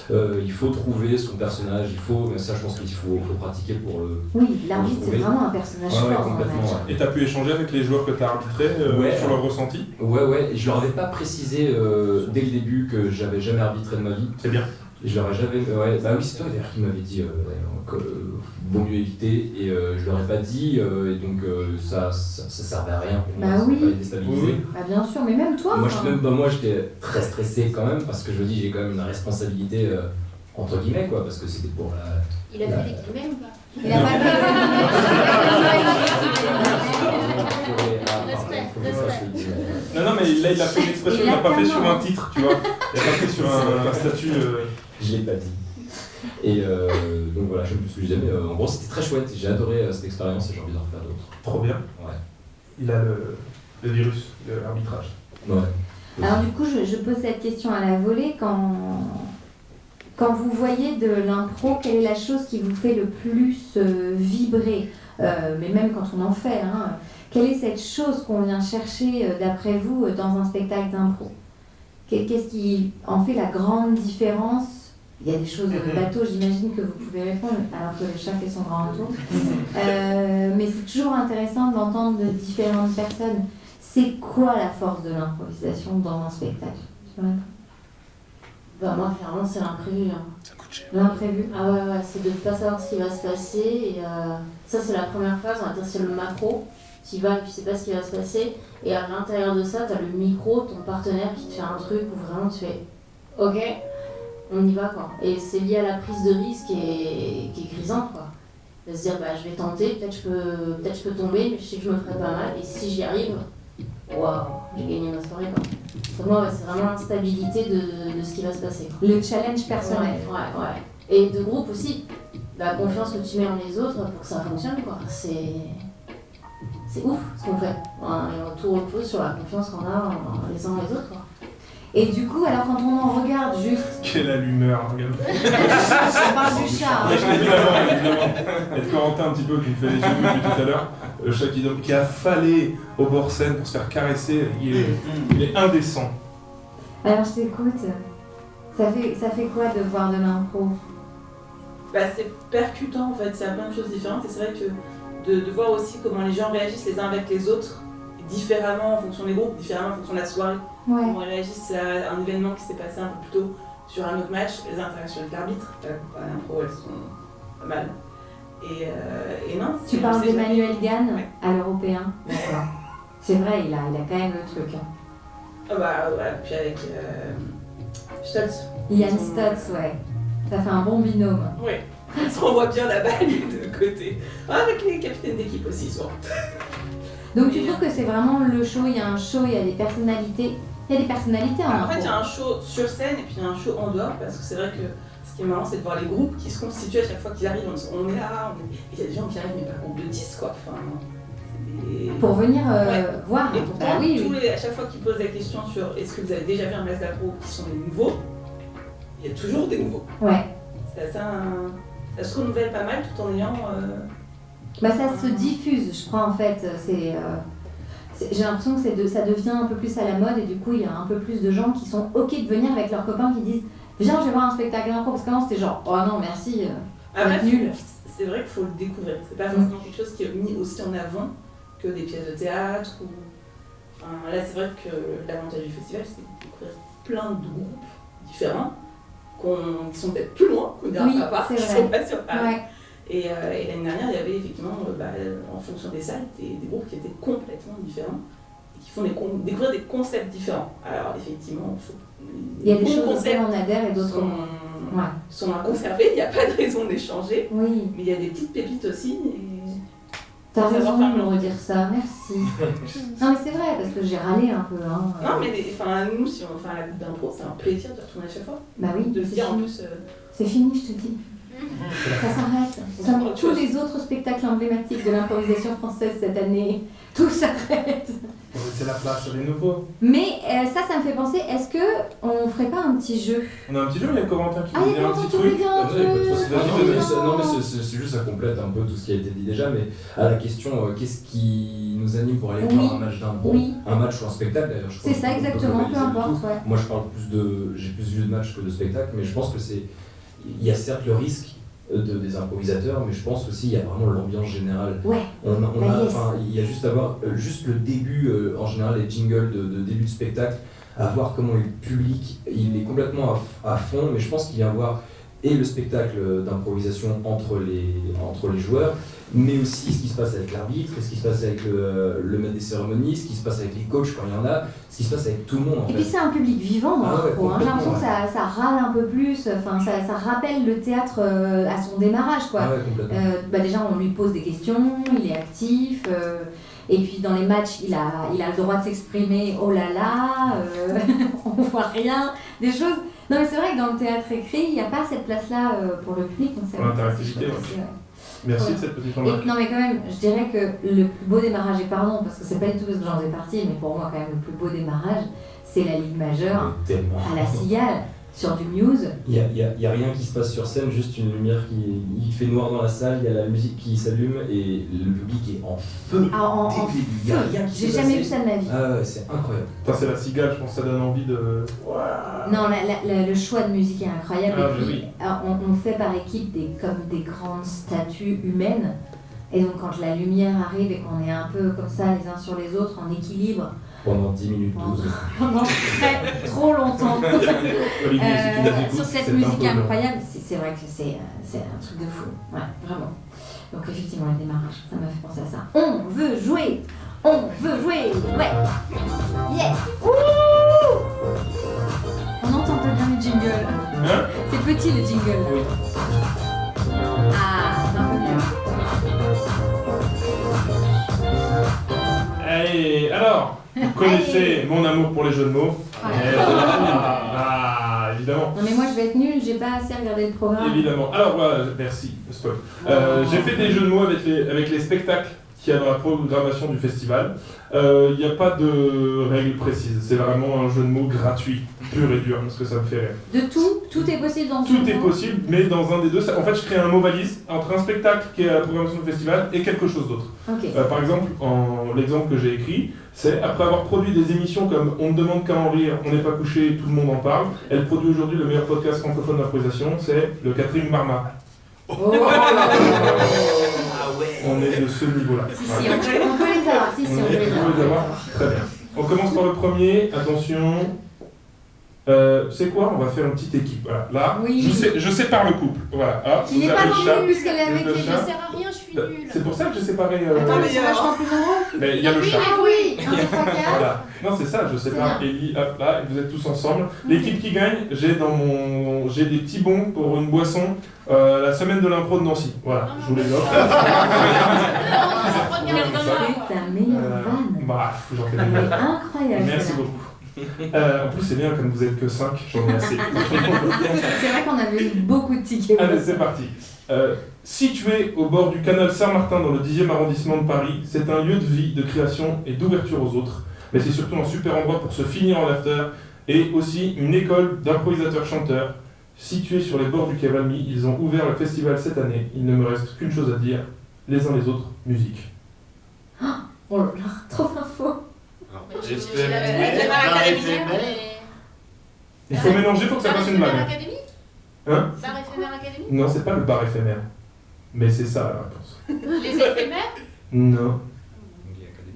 Il faut trouver son personnage, mais ça, je pense qu'il faut pratiquer pour le. Oui, l'arbitre, c'est vraiment un personnage fort dans le match. Et t'as pu échanger avec les joueurs que t'as arbitrés sur leur ressenti? Ouais, et je leur avais pas précisé dès le début que j'avais jamais arbitré de ma vie. C'est bien. Je leur ai jamais. Ouais, bah oui, c'est toi d'ailleurs qui m'avais dit que vaut mieux éviter et je leur ai pas dit et donc ça servait à rien pour moi. Bah oui. Pas les déstabiliser. Oui. Bah bien sûr, mais même toi. Moi j'étais très stressé quand même parce que je me dis j'ai quand même une responsabilité entre guillemets quoi parce que c'était pour la. Il a fait des guillemets ou pas? Il a pas Non, mais là il a fait une expression, il l'a pas fait sur un titre, tu vois. Il a pas fait sur un statut. Je l'ai pas dit. Et donc voilà, je sais plus ce que je disais, mais en gros c'était très chouette, j'ai adoré cette expérience et j'ai envie d'en refaire d'autres. Trop bien. Ouais. Il a le virus de l'arbitrage. Ouais. Alors du coup, je pose cette question à la volée. Quand vous voyez de l'impro, quelle est la chose qui vous fait le plus vibrer mais même quand on en fait, hein, quelle est cette chose qu'on vient chercher, d'après vous, dans un spectacle d'impro? Qu'est-ce qui en fait la grande différence? Il y a des choses bateau, j'imagine que vous pouvez répondre, alors que le chat fait son grand tour. Mais c'est toujours intéressant d'entendre de différentes personnes. C'est quoi la force de l'improvisation dans un spectacle? Bah moi, clairement, c'est l'imprévu. Hein. Ça coûte cher. L'imprévu? Ah ouais, c'est de ne pas savoir ce qui va se passer. Et ça, c'est la première phase, on va dire c'est le macro. Tu y vas et tu sais pas ce qui va se passer. Et à l'intérieur de ça, tu as le micro, ton partenaire qui te fait un truc où vraiment tu fais ok, on y va quoi. Et c'est lié à la prise de risque qui est grisante quoi. De se dire bah je vais tenter, peut-être je peux tomber, mais je sais que je me ferai pas mal. Et si j'y arrive, waouh, j'ai gagné ma soirée quoi. Pour moi, c'est vraiment l'instabilité de ce qui va se passer. Quoi. Le challenge personnel. Ouais. Et de groupe aussi. La confiance que tu mets en les autres pour que ça fonctionne quoi. C'est ouf ce qu'on fait. Et tout repose sur la confiance qu'on a les uns les autres quoi. Et du coup, alors quand on en regarde juste... Quelle allumeur, regarde. On parle du chat. Évidemment. Et de Corentin un petit peu qui me fait les yeux depuis tout à l'heure. Le chat qui a falé au bord scène pour se faire caresser, il est indécent. Alors je t'écoute. Ça fait quoi de voir de l'impro? Bah, c'est percutant en fait, il y a plein de choses différentes et c'est vrai que de voir aussi comment les gens réagissent les uns avec les autres, différemment en fonction des groupes, différemment en fonction de la soirée. Ouais. Comment ils réagissent à un événement qui s'est passé un peu plus tôt sur un autre match, les interactions avec l'arbitre, l'impro elles sont pas mal. Et non, Tu parles d'Emmanuel Gann ouais. à l'européen. D'accord. C'est vrai, il a quand même le truc. Hein. Ah bah ouais, puis avec Stotz. Yann Stotz, ouais. Ça fait un bon binôme. Ouais, on se renvoie bien la balle des deux côtés. Avec les capitaines d'équipe aussi, souvent. Donc tu trouves que c'est vraiment le show, il y a un show, il y a des personnalités. Il y a des personnalités en En impro. fait, il y a un show sur scène et puis il y a un show en dehors parce que c'est vrai que ce qui est marrant, c'est de voir les groupes qui se constituent à chaque fois qu'ils arrivent. On est là, il y a des gens qui arrivent, mais pas groupe de 10 quoi. Enfin, Pour venir ouais. voir. Et pourtant, Ah oui. à chaque fois qu'ils posent la question sur est-ce que vous avez déjà vu un masque d'impro qui sont des nouveaux, il y a toujours des nouveaux. Ouais. C'est assez ça se renouvelle pas mal tout en ayant. Bah ça se diffuse, je crois en fait. j'ai l'impression que ça devient un peu plus à la mode et du coup il y a un peu plus de gens qui sont ok de venir avec leurs copains qui disent viens je vais voir un spectacle d'impro parce qu'avant c'était genre oh non merci, Après, nul. c'est vrai qu'il faut le découvrir. C'est pas forcément quelque chose qui est mis aussi en avant que des pièces de théâtre ou. Enfin, là, c'est vrai que l'avantage du festival, c'est de découvrir plein de groupes différents qui sont peut-être plus loin qu'on dira Oui, papa, c'est qui vrai. sont pas sur Paris. Ouais. Et l'année dernière, il y avait effectivement, en fonction des salles, des groupes qui étaient complètement différents et qui font découvrir des concepts différents. Alors, effectivement, Il y a des bons choses concepts auxquelles on adhère et d'autres moins. Ouais. sont à conserver, il n'y a pas de raison d'échanger, Oui, mais il y a des petites pépites aussi. t'as Faut savoir faire raison de le me redire ça, merci. Non mais c'est vrai parce que j'ai râlé un peu. Hein. Non, mais nous, si on fait la coupe d'impro, c'est un plaisir de retourner à chaque fois. Bah oui, De se c'est dire en fini. plus. C'est fini, je te dis. Ça s'arrête. Comme autre tous chose. les autres spectacles emblématiques de l'improvisation française cette année, tout s'arrête. On va laisser la place à des nouveaux. Mais ça me fait penser, est-ce que on ferait pas un petit jeu? On a un petit jeu, il y a Corentin qui Ah, nous il y dit a un Corentin petit qui voulait truc. dire un truc. Non, mais c'est juste, ça complète un peu tout ce qui a été dit déjà, mais à la question, qu'est-ce qui nous anime pour aller Oui. voir un match d'impro, Oui. un match ou un spectacle d'ailleurs, je crois C'est ça qu'on peut exactement, peu globaliser le importe. tout. Ouais. Moi, je parle j'ai plus vu de matchs que de spectacles, mais je pense que il y a certes le risque des improvisateurs, mais je pense aussi il y a vraiment l'ambiance générale. Ouais. On Bah, a, yes. enfin, il y a juste à voir juste le début, en général les jingles de début de spectacle, à voir comment le public il est complètement à fond, mais je pense qu'il vient voir et le spectacle d'improvisation entre les joueurs, mais aussi ce qui se passe avec l'arbitre, ce qui se passe avec le maître des cérémonies, ce qui se passe avec les coachs quand il y en a, ce qui se passe avec tout le monde en Et fait. puis c'est un public vivant, Ah ouais, l'impro, hein. J'ai l'impression que complètement, ça râle un peu plus, enfin ça rappelle le théâtre à son démarrage quoi. Ah ouais, complètement. Déjà on lui pose des questions, il est actif, et puis dans les matchs il a le droit de s'exprimer, oh là là, on voit rien, des choses. Non mais c'est vrai que dans le théâtre écrit, il n'y a pas cette place-là pour le public. Donc c'est Pour vrai que l'interactivité, c'est ouais. chouette aussi, ouais. Merci de cette petite Et, remarque. non mais quand même, je dirais que le plus beau démarrage, et pardon parce que c'est pas du tout parce que j'en faisais partie, mais pour moi quand même le plus beau démarrage, c'est la Ligue majeure Mais tellement. à la Cigale, sur du Muse. Il y a rien qui se passe sur scène, juste une lumière il fait noir dans la salle, il y a la musique qui s'allume et le public est en feu. Ah, en Dès le début, il y a rien qui J'ai s'est jamais passé. vu ça de ma vie. Ah ouais, c'est incroyable. Putain, c'est la cigale, je pense que ça donne envie de. Non, le choix de musique est incroyable. Ah, et puis, oui. on fait par équipe comme des grandes statues humaines. Et donc, quand la lumière arrive et qu'on est un peu comme ça, les uns sur les autres, en équilibre, Pendant 10 minutes 12. pendant trop longtemps, Olivier, si tu nous écoutes, sur cette c'est un musique peu long. incroyable, c'est vrai que c'est un truc de fou. Ouais, vraiment. Donc, effectivement, le démarrage, ça m'a fait penser à ça. On veut jouer! On veut jouer! Ouais! Yes! Wouh! On n'entend pas bien le jingle. Hein? C'est petit le jingle là. Oui. Ah, c'est un peu mieux. Allez, alors, vous connaissez mon amour pour les jeux de mots. Ah, évidemment. Non mais moi je vais être nulle, j'ai pas assez regardé le programme. Évidemment. Alors voilà, merci, spoil. J'ai fait des jeux de mots avec les spectacles qu'il y a dans la programmation du festival. Il n'y a pas de règles précises, c'est vraiment un jeu de mots gratuit, pur et dur, parce que ça me fait rire. De tout est possible dans ce Tout est moment. possible, mais dans un des deux, en fait je crée un mot valise entre un spectacle qui est à la programmation du festival et quelque chose d'autre. Ok. Par exemple, l'exemple que j'ai écrit, c'est après avoir produit des émissions comme On ne demande qu'à en rire, On n'est pas couché, tout le monde en parle, elle produit aujourd'hui le meilleur podcast francophone d'improvisation, c'est le Catherine Marma. Oh. On est de ce niveau-là. Si, Voilà. on peut les avoir. Si, On on peut est les de avoir. les avoir. Très bien. On commence par le premier, attention. C'est quoi? On va faire une petite équipe. Voilà. Là, Oui. je sépare le couple. Voilà. Ah, Il n'est vous pas avez le chat. non plus puisqu'elle est avec le les chat. deux. Ça sert à rien, je suis nulle. C'est pour ça que j'ai séparé. Attends, mais c'est vachement plus nombreux. Mais il y a le chat. Ah oui, 1, 2, 3, 4. Voilà. Non, c'est ça, je sépare Ellie, hop là, et vous êtes tous ensemble. L'équipe qui gagne, j'ai des petits bons pour une boisson, la semaine de l'impro de Nancy. Voilà, je vous les offre. C'est ta meilleure vanne. Bref, j'en fais Elle est des incroyable. Merci celle-là. beaucoup. En plus, c'est bien, comme vous êtes que 5, j'en ai assez. C'est vrai qu'on avait eu beaucoup de tickets. Allez, c'est parti. Situé au bord du canal Saint-Martin dans le 10e arrondissement de Paris, c'est un lieu de vie, de création et d'ouverture aux autres. Mais c'est surtout un super endroit pour se finir en after et aussi une école d'improvisateurs-chanteurs. Située sur les bords du quai Valmy, ils ont ouvert le festival cette année. Il ne me reste qu'une chose à dire, les uns les autres, musique. Oh là là, trop d'infos. Il faut mélanger, il faut que ça fasse une blague. Académie. Hein? Bar éphémère académie. Non, c'est pas le bar éphémère. Mais c'est ça la réponse. Les éphémères. Non.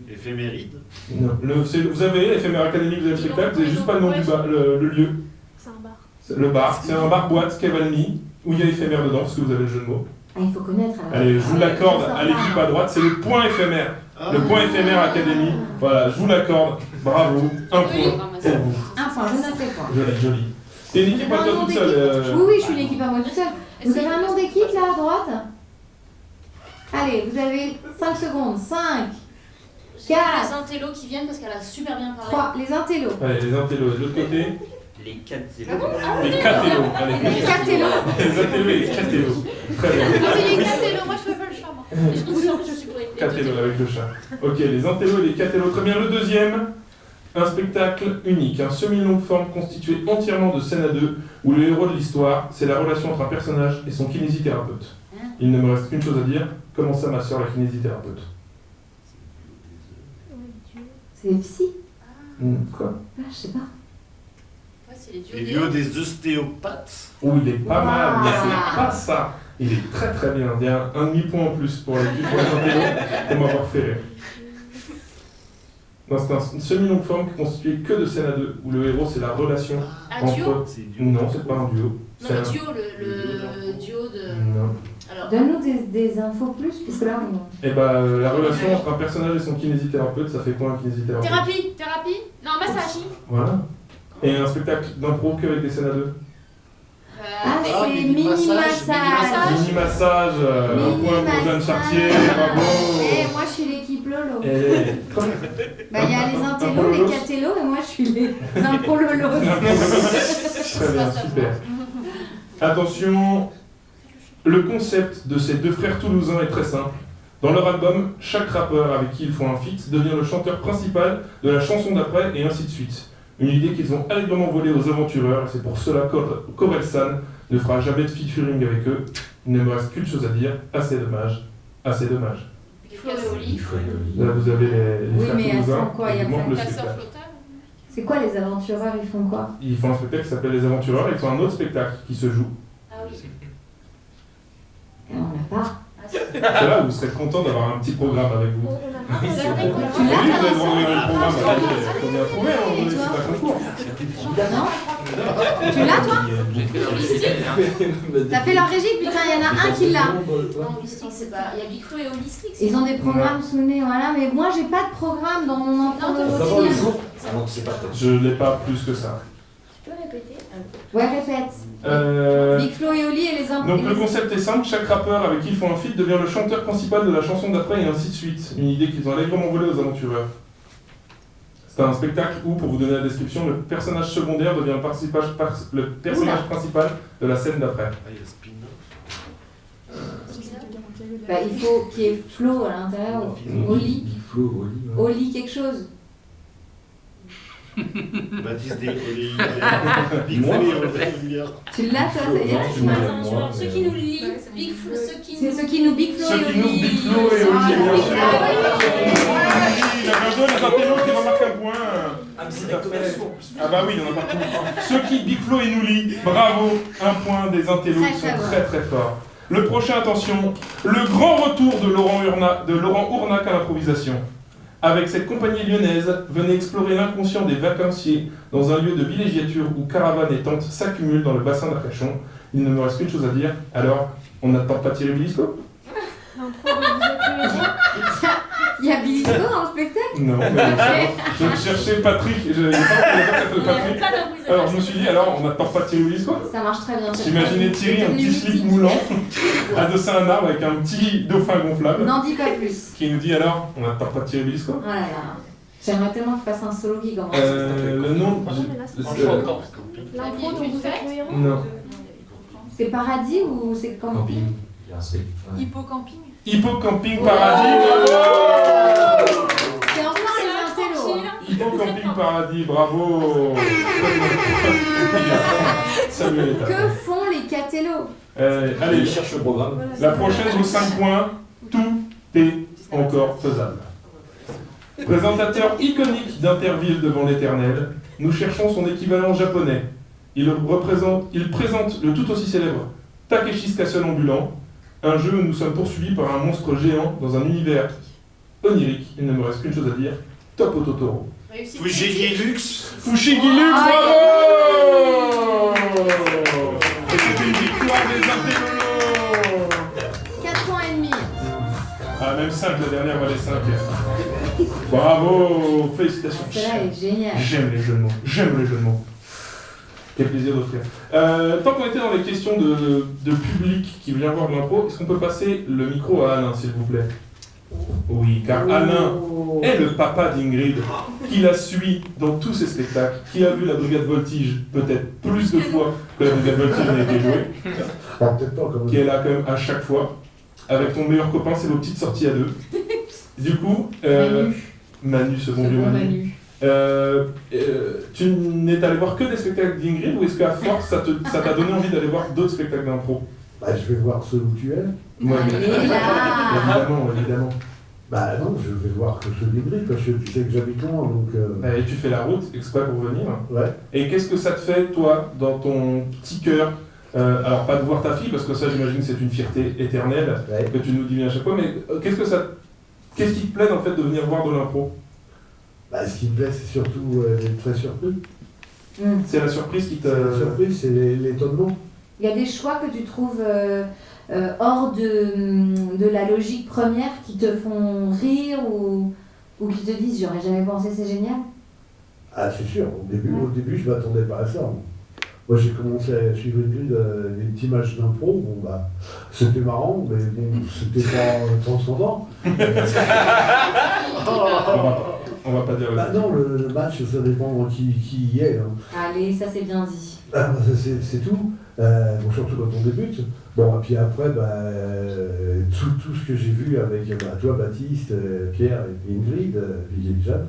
Éphéméride. Non. Vous avez l'éphémère académique, vous avez le spectacle, vous n'avez juste pas le nom du bar, le lieu. C'est un bar. Le bar, c'est un bar-boîte Kevalny, où il y a éphémère dedans, parce que vous avez le jeu de mots. Ah, il faut connaître. Alors. Allez, je vous l'accorde à l'équipe à droite, c'est le point éphémère. Le point éphémère académie. Voilà, je vous l'accorde. Bravo. Un point pour vous. Un point, je note les points. Joli, joli. T'es une équipe à toi toute seule. Oui, oui, je suis une équipe à moi toute seule. Vous avez un nom d'équipe là à droite? Allez, vous avez 5 secondes. 5, 4, Les intellos qui viennent parce qu'elle a super bien parlé. 3, les intellos. Allez, les intellos, de l'autre côté. Les 4 Les catélos. Allez, Les catélos. les intellos et les catélos. Très bien. Ah mais les catélos, moi je fais pas le chat moi. Je suis pour les Catélos avec le chat. Ok, les intellos et les catélos. Très bien. Le deuxième, un spectacle unique, un semi-longue forme constitué entièrement de scènes à deux, où le héros de l'histoire, c'est la relation entre un personnage et son kinésithérapeute. Il ne me reste qu'une chose à dire. Comment ça, ma soeur, la kinésithérapeute? C'est les psys? Quoi? Ah, je sais pas. Ouais, c'est les Les duos. duos des ostéopathes. Oh, il est pas mal, mais c'est pas ça. Il est très très bien. Il y a un demi-point en plus pour l'équipe pour les intellos, pour m'avoir fait rire. Non, c'est une semi-longue forme constituée que de scènes à deux, où le héros, c'est la relation Un duo. entre... Non, c'est pas un duo. Non, C'est le un... duo, le duo de. Non. Alors. Donne-nous des infos plus, parce que là, on... Et bah, la relation entre un personnage et son kinésithérapeute, ça fait quoi un kinésithérapeute? Thérapie. Non, massage. Voilà. Et un spectacle d'impro qu'avec des scènes à deux. Ah, c'est mini-massage. Mini-massage, un point pour Jeanne Chartier, bravo. Eh, moi, je suis l'équipe Lolo. Et... Bah, il y a les intellos, les catélos, et moi, je suis les impro-lolos. Très bien, super. Attention, le concept de ces deux frères toulousains est très simple. Dans leur album, chaque rappeur avec qui ils font un feat devient le chanteur principal de la chanson d'après et ainsi de suite. Une idée qu'ils ont allègrement volée aux aventureurs, et c'est pour cela qu'Orelsan ne fera jamais de featuring avec eux. Il ne me reste qu'une chose à dire, assez dommage, assez dommage. Là vous avez les frères mais toulousains, attends, quoi, il y a il manque pas le de spectacle. C'est quoi les aventureurs? Ils font quoi? Ils font un spectacle qui s'appelle Les Aventureurs, et ils font un autre spectacle qui se joue. Ah oui. Et on l'a pas. C'est là où vous serez content d'avoir un petit programme avec vous. Tu Oui, l'as, vous avez le droit de regarder le programme, il faut bien trouver, hein, Et c'est toi pas concours. Non? Tu l'as, toi? T'as fait leur régie? Putain, il y en a un qui l'a. Non, holistique, c'est pas. Il y a Big Flo et holistique. Ils ont des programmes sous le nez, voilà, mais moi, j'ai pas de programme dans mon emploi D'abord le de jour. Ah non, c'est pas peut-être. Je l'ai pas plus que ça. Tu peux répéter? Ouais, répète. Big Flo et Oli et les impôts. Donc le concept est simple, chaque rappeur avec qui ils font un feat devient le chanteur principal de la chanson d'après et ainsi de suite. Une idée qu'ils ont allègrement volée aux aventureurs. C'est un spectacle où, pour vous donner la description, le personnage secondaire devient le personnage principal de la scène d'après. Ah, il y a Spin-off. Bah, il faut qu'il y ait Flo à l'intérieur, ou Oli. Big Flo, Oli. Ouais. Oli quelque chose. Baptiste Descolis. Big Flo et Oli. Tu l'as, toi, ça y est? Moi, Ceux qui nous lient, Big Flo, ceux qui C'est ceux qui nous Big Flo Ceux et qui nous Oli. Big Flo et Oli, bien sûr. Il y a bien deux, les intellos qui remarquent un point. Ah bah oui, il y en a partout. Ceux qui Big Flo et nous lient, bravo, un point des intellos qui sont très très forts. Le prochain, attention, le grand retour de Laurent Ournac à l'improvisation. Avec cette compagnie lyonnaise, venez explorer l'inconscient des vacanciers dans un lieu de villégiature où caravanes et tentes s'accumulent dans le bassin d'Arcachon. Il ne me reste qu'une chose à dire, alors, on n'attend pas Thierry Bilisco? Il y a Bilisco dans le spectacle? Non, mais je cherchais Patrick, je n'ai pas s'appelle Patrick. Alors je me suis dit, alors, on n'attend pas Thierry Bilisco? Ça marche très bien. J'imaginais Thierry, un petit slip moulant, adossé à un arbre avec un petit dauphin gonflable. N'en dis pas plus. Qui nous dit alors, on n'attend pas Thierry Bilisco? Oh là là. J'aimerais tellement que je fasse un solo qui commence. Le nom. L'impro dont vous faites? Non. C'est Paradis ou c'est camping? Camping. Il y a un spectacle. Hippocamping. Hippocamping Paradis. C'est encore les intellos. Hippocamping Paradis, bravo. Salut les Que font les catélos? Allez, Je cherche le programme. la prochaine vaut 5 points. Tout est encore faisable. Présentateur iconique d'Interville devant l'Éternel, nous cherchons son équivalent japonais. Il présente le tout aussi célèbre Takeshi's Castle ambulant, un jeu où nous sommes poursuivis par un monstre géant dans un univers onirique. Il ne me reste qu'une chose à dire, Topo Totoro. Fushigi Lux. Fushigi Lux, bravo. Et c'est une victoire des Intellolos. 4 points et demi. Ah, même 5, la dernière valait 5. Bravo, félicitations. Celle-là est géniale. J'aime les jeux de mots. Quel plaisir d'offrir. Tant qu'on était dans les questions de public qui vient voir de l'impro, est-ce qu'on peut passer le micro à Alain, s'il vous plaît? Oui, car Alain est le papa d'Ingrid, qui la suit dans tous ses spectacles, qui a vu la Brigade Voltige peut-être plus de fois que la Brigade Voltige n'a été jouée, Peut-être pas, quand même. qui est là quand même à chaque fois. Avec ton meilleur copain, c'est vos petites sorties à deux. Du coup, Manu, ce bon vieux Manu. Tu n'es allé voir que des spectacles d'Ingrid ou est-ce qu'à force ça t'a donné envie d'aller voir d'autres spectacles d'impro? Bah, je vais voir ceux où tu es. Ouais, évidemment. Bah non, je vais voir que ceux d'Ingrid parce que tu sais que j'habite loin, donc... Et tu fais la route exprès pour venir. Ouais. Et qu'est-ce que ça te fait, toi, dans ton petit cœur? Alors, pas de voir ta fille, parce que ça, j'imagine, c'est une fierté éternelle, que tu nous dis bien à chaque fois, mais qu'est-ce qui te plaît, en fait, de venir voir de l'impro? Bah, ce qui me plaît, c'est surtout d'être très surpris. C'est la surprise qui te... La surprise, c'est l'étonnement. Il y a des choix que tu trouves hors de la logique première qui te font rire ou qui te disent j'aurais jamais pensé, c'est génial. Ah, c'est sûr. Au début, je m'attendais pas à ça. Moi, j'ai commencé à suivre des petits matchs d'impro. Bon, bah, c'était marrant, mais bon, c'était pas transcendant. On va pas dire bah non, le match, ça dépend qui y est. Hein. Allez, ça c'est bien dit. Ah, bah, c'est tout. Bon, surtout quand on débute. Bon, et puis après, tout ce que j'ai vu avec toi, Baptiste, Pierre et Ingrid, puis Jeanne,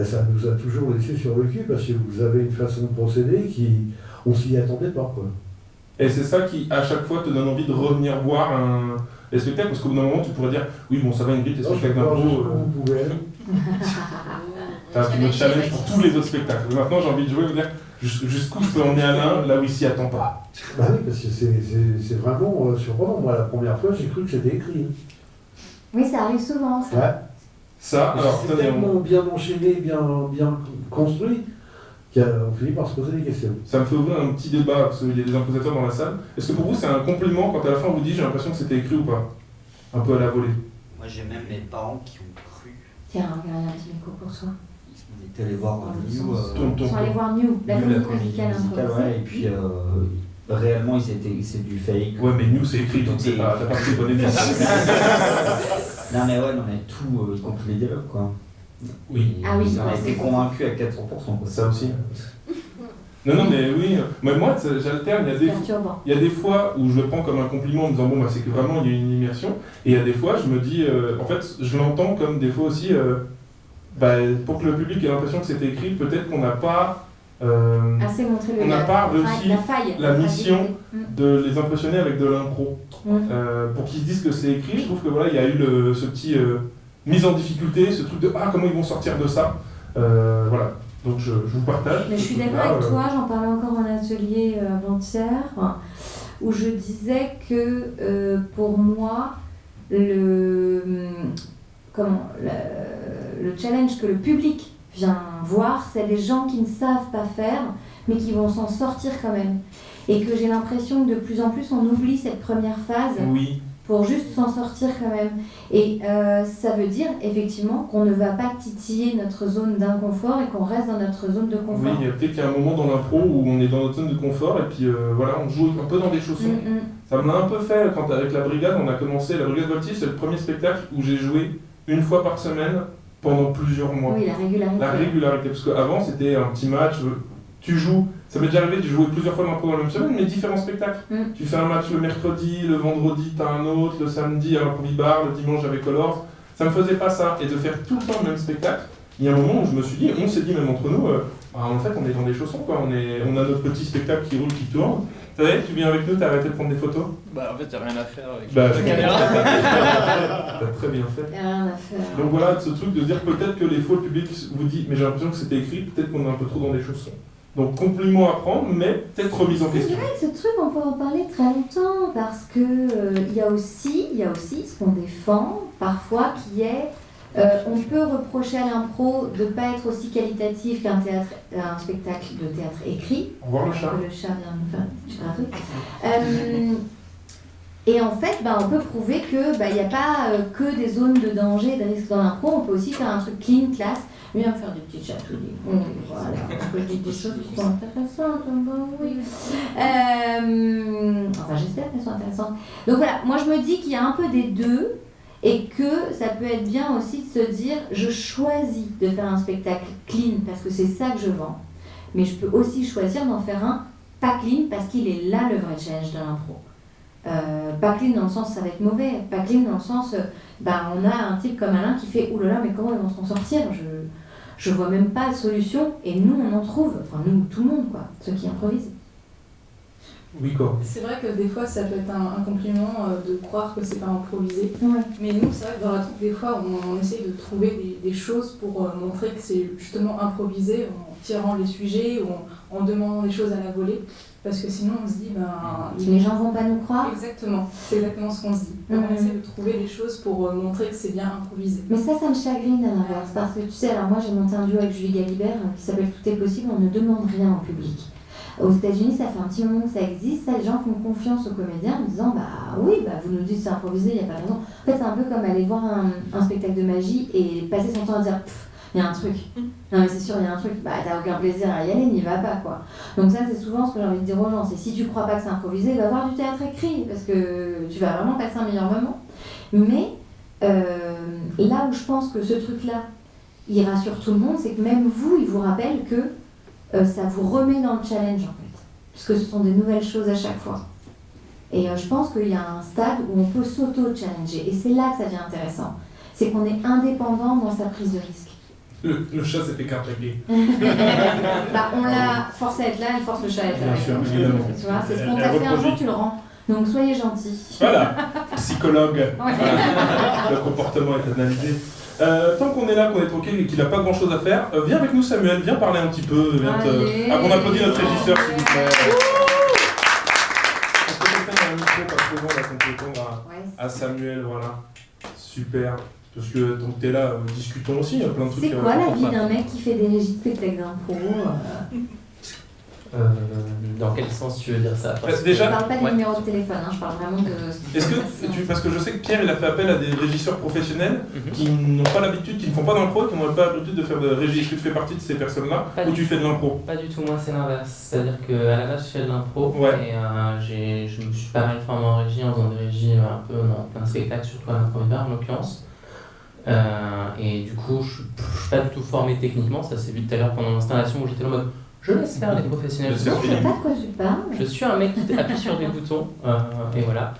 ça nous a toujours laissé sur le cul parce que vous avez une façon de procéder on s'y attendait pas, quoi. Et c'est ça qui, à chaque fois, te donne envie de revenir voir les spectacles, parce qu'au bout d'un moment, tu pourrais dire oui, bon, ça va, Ingrid, tes spectacles d'impro. Vous pouvez aller. T'as un petit mode challenge pour tous les autres spectacles. Maintenant, j'ai envie de jouer, de dire jusqu'où je peux emmener Alain, là où il s'y attend pas. Bah oui, parce que c'est vraiment surprenant. Moi, la première fois, j'ai cru que c'était écrit. Oui, ça arrive souvent, ça. Ouais. Ça, alors, c'est tellement bien enchaîné, bien construit, qu'on finit par se poser des questions. Ça me fait ouvrir un petit débat, parce qu'il y a des imposateurs dans la salle. Est-ce que pour vous, c'est un compliment quand à la fin on vous dit j'ai l'impression que c'était écrit ou pas? Un peu à la volée. Moi, j'ai même mes parents qui ont cru. Tiens, regarde un petit micro pour soi. Ils étaient allés voir New. Ils sont allés voir New, la comédie musicale improvisée. Ouais, et puis réellement, c'est du fake. Ouais, mais New, c'est écrit, donc c'est pas partie bonne émission. Non, mais tout, y compris les dialogues, quoi. Oui. Ah oui, ils ont été convaincus à 400%. Quoi. Ça aussi. Non, mais oui. Mais moi, j'alterne. Il y a des fois où je le prends comme un compliment en me disant bon, c'est que vraiment, il y a une immersion. Et il y a des fois, je me dis, en fait, je l'entends comme des fois aussi, pour que le public ait l'impression que c'était écrit, peut-être qu'on n'a pas. Assez montré on n'a pas réussi la mission de les impressionner avec de l'impro. Pour qu'ils se disent que c'est écrit, je trouve que voilà, il y a eu ce petit mise en difficulté, ce truc de comment ils vont sortir de ça. Voilà, donc je vous partage. Mais je suis d'accord avec toi, j'en parlais encore en atelier avant-hier, où je disais que pour moi, le challenge que le public vient voir, c'est les gens qui ne savent pas faire, mais qui vont s'en sortir quand même. Et que j'ai l'impression que de plus en plus, on oublie cette première phase pour juste s'en sortir quand même. Et ça veut dire, effectivement, qu'on ne va pas titiller notre zone d'inconfort et qu'on reste dans notre zone de confort. Oui, il y a peut-être qu'il y a un moment dans l'impro où on est dans notre zone de confort et puis voilà, on joue un peu dans des chaussons. Ça me l'a un peu fait quand avec la brigade, on a commencé, la brigade Voltige, c'est le premier spectacle où j'ai joué une fois par semaine pendant plusieurs mois. Oui, la régularité. La régularité, parce qu'avant c'était un petit match, tu joues, ça m'est déjà arrivé de jouer plusieurs fois l'impro dans la même semaine, mais différents spectacles. Tu fais un match le mercredi, le vendredi t'as un autre, le samedi à l'improvibar, le dimanche avec Colors. Ça me faisait pas ça, et de faire tout le temps le même spectacle, il y a un moment où je me suis dit, on s'est dit même entre nous, En fait, on est dans des chaussons, quoi. On a notre petit spectacle qui roule, qui tourne. Ça y est, tu viens avec nous, t'as arrêté de prendre des photos? Bah en fait, y'a rien à faire avec la caméra. T'as très bien fait. Y a rien à faire. Donc voilà, ce truc de dire peut-être que les fois le public vous dit, mais j'ai l'impression que c'était écrit, peut-être qu'on est un peu trop dans les chaussons. Donc compliment à prendre, mais peut-être remise en question. C'est vrai que ce truc, on peut en parler très longtemps parce que il y a aussi ce qu'on défend parfois qui est on peut reprocher à l'impro de ne pas être aussi qualitatif qu'un spectacle de théâtre écrit. Au revoir le chat. Le chat vient nous faire un truc. Et en fait, on peut prouver que il n'y a pas que des zones de danger et de risque dans l'impro. On peut aussi faire un truc clean, classe. Viens faire des petits chatouilles. Voilà, je dis des choses qui sont intéressantes. Oui. Enfin, j'espère qu'elles sont intéressantes. Donc voilà, moi je me dis qu'il y a un peu des deux. Et que ça peut être bien aussi de se dire, je choisis de faire un spectacle clean parce que c'est ça que je vends. Mais je peux aussi choisir d'en faire un pas clean parce qu'il est là le vrai challenge de l'impro. Pas clean dans le sens ça va être mauvais. Pas clean dans le sens, on a un type comme Alain qui fait, oulala, mais comment ils vont s'en sortir? Je vois même pas de solution. Et nous, on en trouve. Enfin, nous, tout le monde, quoi. Ceux qui improvisent. Oui, quoi. C'est vrai que des fois ça peut être un compliment de croire que c'est pas improvisé. Ouais. Mais nous, c'est vrai que dans la troupe, des fois, on essaye de trouver des choses pour montrer que c'est justement improvisé en tirant les sujets ou en demandant des choses à la volée. Parce que sinon, on se dit, les gens vont pas nous croire. Exactement, c'est exactement ce qu'on se dit. On essaie de trouver des choses pour montrer que c'est bien improvisé. Mais ça me chagrine à l'inverse. Parce que tu sais, alors moi j'ai monté un duo avec Julie Galibert qui s'appelle Tout est possible, on ne demande rien au public. Aux États-Unis, ça fait un petit moment que ça existe, ça, les gens font confiance aux comédiens en disant oui, vous nous dites c'est improvisé, il n'y a pas de raison. En fait, c'est un peu comme aller voir un spectacle de magie et passer son temps à dire il y a un truc. Non, mais c'est sûr, il y a un truc. T'as aucun plaisir à y aller, n'y va pas, quoi. Donc, ça, c'est souvent ce que j'ai envie de dire aux gens. C'est si tu crois pas que c'est improvisé, va voir du théâtre écrit parce que tu vas vraiment passer un meilleur moment. Mais là où je pense que ce truc-là, il rassure tout le monde, c'est que même vous, il vous rappelle que ça vous remet dans le challenge en fait, puisque ce sont des nouvelles choses à chaque fois. Et je pense qu'il y a un stade où on peut s'auto-challenger, et c'est là que ça devient intéressant. C'est qu'on est indépendant dans sa prise de risque. Le chat s'est fait carjacker. On l'a forcé à être là, elle force le chat à être là. Bien sûr, évidemment. Tu vois, c'est ce qu'on t'a fait un jour, tu le rends. Donc soyez gentils. Voilà, psychologue. Ouais. Voilà. Le comportement est analysé. Tant qu'on est là, qu'on est tranquille et qu'il n'a pas grand chose à faire, viens avec nous Samuel, viens parler un petit peu. On applaudit notre régisseur s'il vous plaît. On peut mettre un micro parce que bon, là, qu'on peut répondre à Samuel, voilà. Super. Parce que donc t'es là, discutons aussi, il y a plein de trucs. C'est quoi la vie d'un mec qui fait des régies de spectacles d'impro Dans quel sens tu veux dire ça? Déjà, je parle pas des numéros de téléphone, je parle vraiment de... Est-ce que parce que je sais que Pierre il a fait appel à des régisseurs professionnels qui n'ont pas l'habitude, qui ne font pas d'impro, qui n'ont pas l'habitude de faire de régie. Est-ce que tu fais partie de ces personnes-là ou tu fais de l'impro? Pas du tout, moi c'est l'inverse. C'est-à-dire qu'à la base je fais de l'impro et je me suis pas mal formé en régie, en faisant des régies un peu dans plein de spectacles, surtout à l'improvisation en l'occurrence. Et du coup je suis pas du tout formé techniquement, ça s'est vu tout à l'heure pendant l'installation où j'étais en mode je laisse faire les professionnels. Je sais pas de quoi tu parles. Je suis un mec qui appuie sur des boutons et voilà.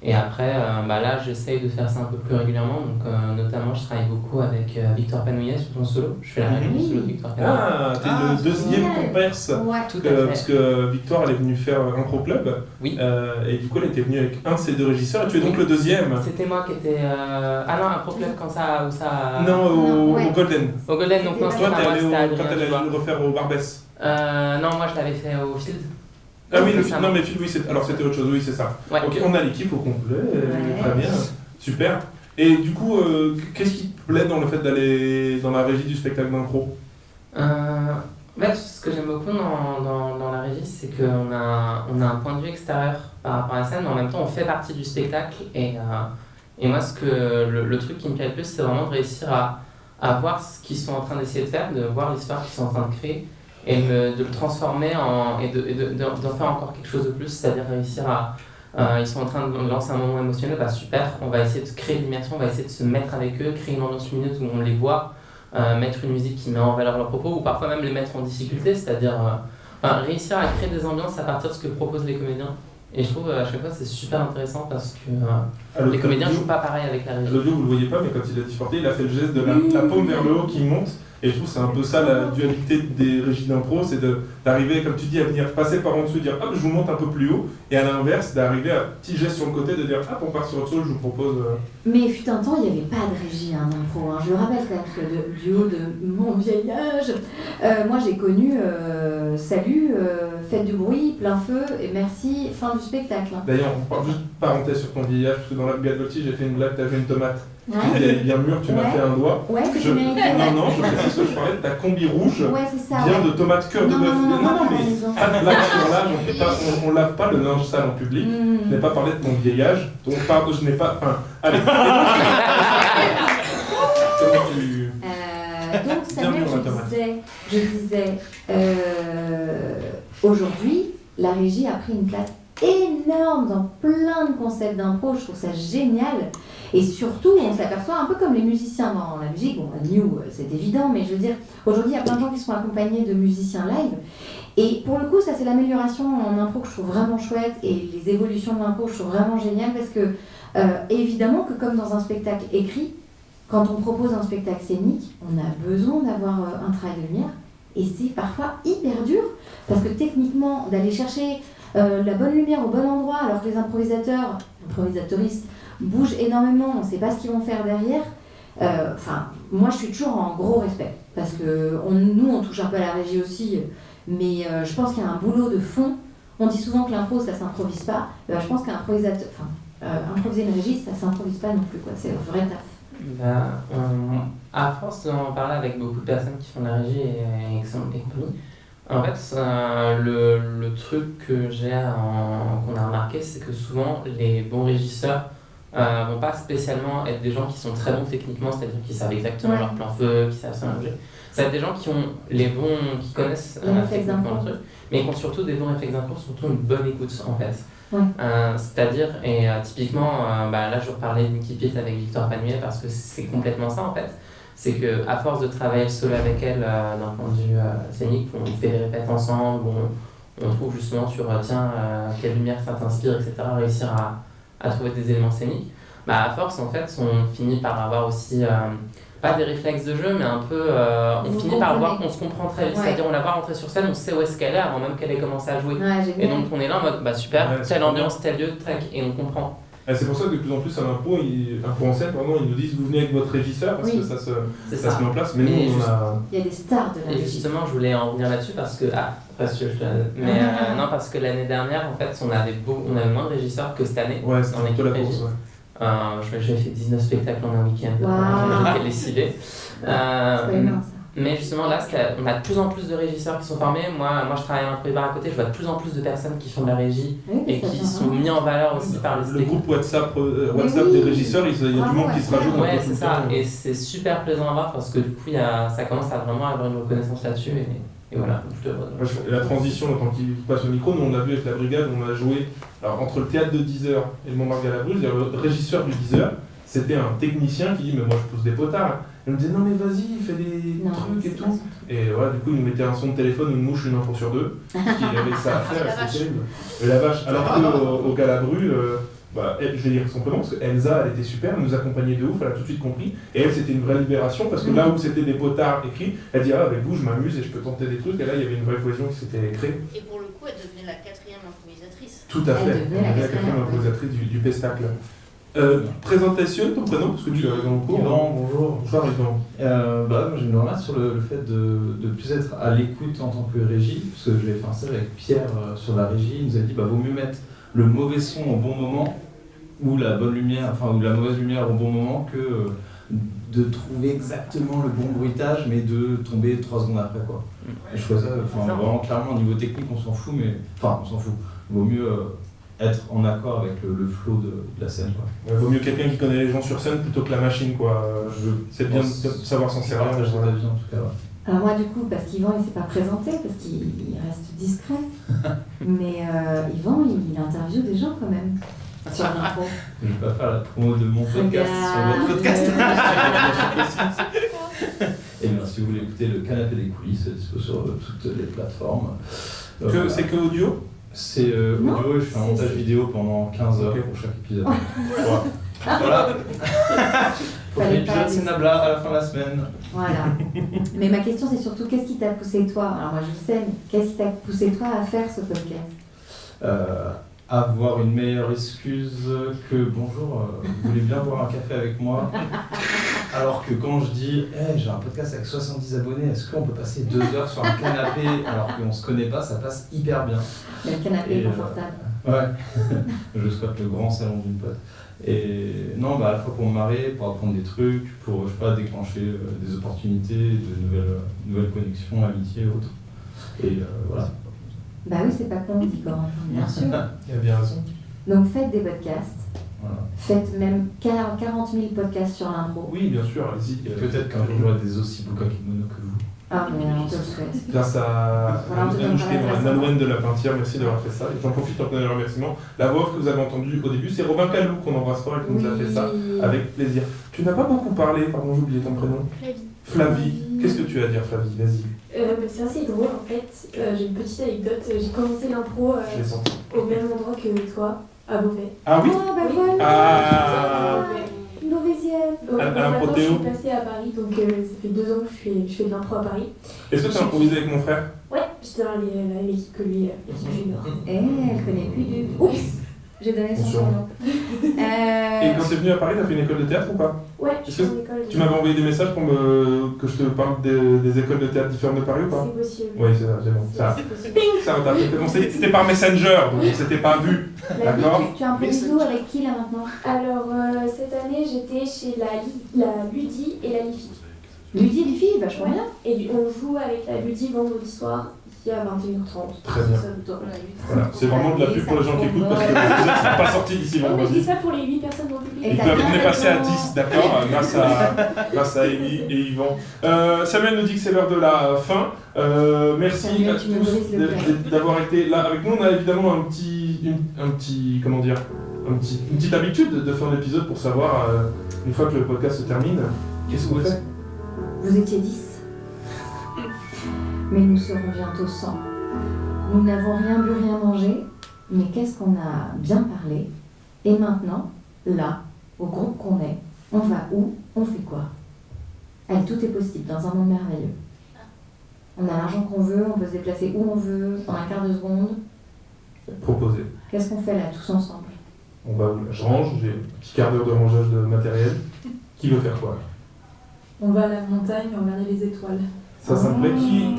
Et après, là, j'essaye de faire ça un peu plus régulièrement. Donc, notamment, je travaille beaucoup avec Victor Panouillet sur ton solo. Je fais la régie du solo de Victor Panouillet. Ah, t'es le deuxième comparse. Ouais, tout à fait. Parce que Victoire, elle est venue faire Impro Club. Oui. Et du coup, elle était venue avec un de ses deux régisseurs. Et tu es donc le deuxième. C'était moi qui étais. Ah non, Impro Club quand ça. Où ça... Non, au Golden. Au Golden, donc non, toi, t'es allé quand elle allait le refaire au Barbès. Non, moi je l'avais fait au Field. Ah oui, le Field, non mais Field, oui, alors c'était autre chose, oui, c'est ça. Ouais. Ok, on a l'équipe au complet, très bien, super. Et du coup, qu'est-ce qui te plaît dans le fait d'aller dans la régie du spectacle d'impro? Ce que j'aime beaucoup dans la régie, c'est qu'on a un point de vue extérieur par rapport à la scène, mais en même temps on fait partie du spectacle. Et moi, le truc qui me plaît le plus, c'est vraiment de réussir à voir ce qu'ils sont en train d'essayer de faire, de voir l'histoire qu'ils sont en train de créer. Et de le transformer d'en faire encore quelque chose de plus, c'est-à-dire réussir ils sont en train de lancer un moment émotionnel, super, on va essayer de créer l'immersion, on va essayer de se mettre avec eux, créer une ambiance lumineuse où on les voit, mettre une musique qui met en valeur leurs propos, ou parfois même les mettre en difficulté, c'est-à-dire réussir à créer des ambiances à partir de ce que proposent les comédiens. Et je trouve à chaque fois c'est super intéressant parce que les comédiens ne jouent pas pareil avec la régie. L'audio vous le voyez pas, mais quand il a disporté, il a fait le geste de la paume vers le haut qui monte. Et je trouve que c'est un peu ça la dualité des régies d'impro, c'est d'arriver, comme tu dis, à venir passer par en dessous et dire hop, je vous monte un peu plus haut, et à l'inverse, d'arriver à petit geste sur le côté, de dire hop, on part sur autre chose, je vous propose. Mais fut un temps, il n'y avait pas de régie en impro. Je le rappelle quand même, parce que du haut de mon vieil âge, moi j'ai connu salut, faites du bruit, plein feu, et merci, fin du spectacle. D'ailleurs, on parle juste parenthèse sur ton vieillage, parce que dans la blague j'ai fait une blague, t'as fait une tomate. Ouais. Elle est bien mûre, tu m'as fait un doigt. Ouais, que tu méritais. Non, je précise que je parlais de ta combi rouge. Ouais, c'est ça. Bien ouais. de tomates cœur de bœuf. Non, mais pas de blague sur l'âge, on lave pas le linge sale en public. Je n'ai pas parlé de ton vieillage. Donc, je n'ai pas. Enfin, allez. Comment tu. Donc, Samuel, je disais, aujourd'hui, la régie a pris une place énorme dans plein de concepts d'impro. Je trouve ça génial. Et surtout, on s'aperçoit un peu comme les musiciens dans la musique. Bon, New, c'est évident, mais je veux dire, aujourd'hui, il y a plein de gens qui sont accompagnés de musiciens live. Et pour le coup, ça, c'est l'amélioration en impro que je trouve vraiment chouette. Et les évolutions de l'impro, je trouve vraiment génial parce que, évidemment, que comme dans un spectacle écrit, quand on propose un spectacle scénique, on a besoin d'avoir un travail de lumière. Et c'est parfois hyper dur parce que techniquement, d'aller chercher la bonne lumière au bon endroit alors que les improvisatoristes bougent énormément, on ne sait pas ce qu'ils vont faire derrière. Moi je suis toujours en gros respect parce que nous on touche un peu à la régie aussi, mais je pense qu'il y a un boulot de fond. On dit souvent que l'impro ça s'improvise pas. Je pense qu'improviser une régie ça s'improvise pas non plus, quoi. C'est un vrai taf. À force d'en parler avec beaucoup de personnes qui font de la régie et compagnie, en fait, le truc que qu'on a remarqué, c'est que souvent les bons régisseurs vont pas spécialement être des gens qui sont très bons techniquement, c'est-à-dire qui savent exactement leur plan feu, qui savent s'engager. Ça va être des gens qui connaissent techniquement le truc, mais qui ont surtout des bons réflexes d'impro, surtout une bonne écoute en fait. C'est-à-dire, typiquement, là je reparlais d'une Keep avec Victor Panuet parce que c'est complètement ça en fait. C'est qu'à force de travailler seul avec elle d'un point de vue scénique, on fait des répètes ensemble, on trouve justement sur quelle lumière ça t'inspire, etc., réussir à trouver des éléments scéniques. À force, en fait, on finit par avoir aussi, pas des réflexes de jeu, mais un peu, on finit par voir qu'on se comprend très vite, c'est-à-dire on la voit rentrer sur scène, on sait où est-ce qu'elle est avant même qu'elle ait commencé à jouer. Et donc on est là en mode, super, telle ambiance, tel lieu, track, et on comprend. Et c'est pour ça que de plus en plus à l'impro, en scène, vraiment, ils nous disent vous venez avec votre régisseur parce que ça se met en place. Mais nous, il y a des stars de la régie. Et justement, je voulais en revenir là-dessus parce que non, parce que l'année dernière, en fait, on avait moins de régisseurs que cette année. Ouais, c'est un peu la course. J'ai fait 19 spectacles en un week-end. J'ai décidé. C'est pas énorme, ça. Mais justement là, on a de plus en plus de régisseurs qui sont formés. Moi je travaille à l'improvisation à côté, je vois de plus en plus de personnes qui font de la régie et qui sont mis en valeur aussi par les Le groupe WhatsApp des régisseurs, il y a du monde qui se rajoute. Ouais, c'est ça. Et c'est super plaisant à voir parce que du coup, ça commence à vraiment avoir une reconnaissance là-dessus. Et voilà. La transition, quand il passe au micro, nous on l'a vu avec la brigade, on a joué entre le théâtre de 10h et le Montmartre Galabru. Le régisseur du 10h, c'était un technicien qui dit mais moi je pousse des potards. Il me disait non mais vas-y, fais des trucs et tout. Et voilà, du coup il nous mettait un son de téléphone, une mouche, une info sur deux. Parce qu'il avait ça à faire, c'était terrible. Et la vache. Alors qu'au Galabru, je vais dire son prénom, parce qu'Elsa elle était super, elle nous accompagnait de ouf, elle a tout de suite compris. Et elle c'était une vraie libération parce que là où c'était des potards écrits, elle dit avec vous je m'amuse et je peux tenter des trucs. Et là il y avait une vraie cohésion qui s'était créée. Et pour le coup elle devenait la 4e improvisatrice. Tout à fait, la 4e improvisatrice du pestacle. Présentation, ton prénom, parce que tu es dans le cours. Yvan, bonjour. Bonjour Yvan. Moi j'ai une remarque sur le fait de plus être à l'écoute en tant que régie, parce que j'ai fait un stage avec Pierre sur la régie, il nous a dit vaut mieux mettre le mauvais son au bon moment, ou la bonne lumière, ou la mauvaise lumière au bon moment, que de trouver exactement le bon bruitage, mais de tomber 3 secondes après, quoi. Et je trouvais ça, vraiment clairement au niveau technique on s'en fout, mais on s'en fout. Vaut mieux être en accord avec le flow de la scène, quoi. Il vaut mieux quelqu'un qui connaît les gens sur scène plutôt que la machine, quoi. C'est bien de savoir s'en servir. Partage ton avis en tout cas, ouais. Alors moi du coup, parce qu'Yvan il s'est pas présenté, parce qu'il reste discret, mais Yvan il interviewe des gens quand même sur l'impro. Je vais pas faire la promo de mon podcast sur votre podcast. Et bien si vous voulez écouter le canapé des coulisses, c'est dispo sur toutes les plateformes. C'est que audio? C'est audio et je fais un montage vidéo pendant 15 heures pour chaque épisode. Voilà. Faut que l'épisode c'est Nabla à la fin de la semaine. Voilà. Mais ma question, c'est surtout qu'est-ce qui t'a poussé toi, alors moi je le sais, mais qu'est-ce qui t'a poussé toi à faire ce podcast? Avoir une meilleure excuse que bonjour, vous voulez bien boire un café avec moi? Alors que quand je dis hey, j'ai un podcast avec 70 abonnés, est-ce qu'on peut passer 2 heures sur un canapé alors qu'on se connaît pas, ça passe hyper bien. Le canapé est confortable. Ouais, je squatte le grand salon d'une pote. Et non, à la fois pour me marrer, pour apprendre des trucs, pour, je sais pas, déclencher des opportunités, de nouvelles connexions, amitiés et autres. Et voilà. Bah oui, c'est pas con, dit Corentin, bien sûr. Il a bien raison. Donc faites des podcasts. Voilà. Faites même 40 000 podcasts sur l'impro. Oui, bien sûr, allez-y. Peut-être qu'un jour j'aurai des aussi beaux kimono que vous. Ah, mais on te le souhaite. Grâce à Voilà, on te donne pas la Nanouen de la Peintière, merci d'avoir fait ça. Et j'en profite pour donner un remerciement. La voix que vous avez entendue au début, c'est Robin Calou qu'on embrasse fort et qui nous a fait ça avec plaisir. Tu n'as pas beaucoup parlé, pardon, j'ai oublié ton prénom. Flavie. Qu'est-ce que tu as à dire, Flavie? Vas-y. C'est assez drôle en fait. J'ai une petite anecdote. J'ai commencé l'impro Je l'ai senti. au même endroit que toi, à Beauvais. Ah oui? Oh, bah voilà. Ah. Beauvaisienne. À Maintenant, l'impro je suis Théo. passée à Paris, donc ça fait 2 ans que je fais de l'impro à Paris. Est-ce que tu as improvisé avec mon frère? Ouais, j'étais dans l'équipe que lui, l'équipe junior. Elle connaît plus du... Oups, j'ai donné son Attention. surnom. Et quand tu es venu à Paris, tu as fait une école de théâtre ou pas? Ouais, je Est-ce suis que en école de tu m'avais envoyé des messages pour que je te parle des écoles de théâtre différentes de Paris ou pas? C'est possible. Oui, c'est ça, c'est bon. Ça, C'est possible. ping, ça on t'a fait commencer. C'était par Messenger, donc on s'était pas vu. D'accord? Tu as un improvises avec qui là maintenant? Alors, cette année, j'étais chez la Ludi et la Lifi. Ludi, Lifi, vachement bien. Et on joue avec la Ludi vendredi soir, ici à 21h30. Très bien. Ça vous donne. Voilà, c'est vraiment de la pub pour les gens qui écoutent parce que l'épisode ne sera pas sorti d'ici Non, mais je dis vendredi. ça pour les 8 personnes dans le public. Ils peuvent venir passer à 10, d'accord, grâce à Amy et Yvan. Samuel nous dit que c'est l'heure de la fin. Merci Samuel, à tu me brises le tous d'avoir été là avec nous. On a évidemment une petite habitude de faire un épisode pour savoir, une fois que le podcast se termine, qu'est-ce qu'on fait? Vous étiez 10. Mais nous serons bientôt 100. Nous n'avons rien bu, rien mangé, mais qu'est-ce qu'on a bien parlé. Et maintenant, là, au groupe qu'on est, on va où? On fait quoi? Allez, tout est possible dans un monde merveilleux. On a l'argent qu'on veut, on peut se déplacer où on veut, en un quart de seconde. Proposer. Qu'est-ce qu'on fait là, tous ensemble? On va où? Je range, j'ai un petit quart d'heure de rangeage de matériel. Qui veut faire quoi? On va à la montagne, regarder les étoiles. Ça me plaît.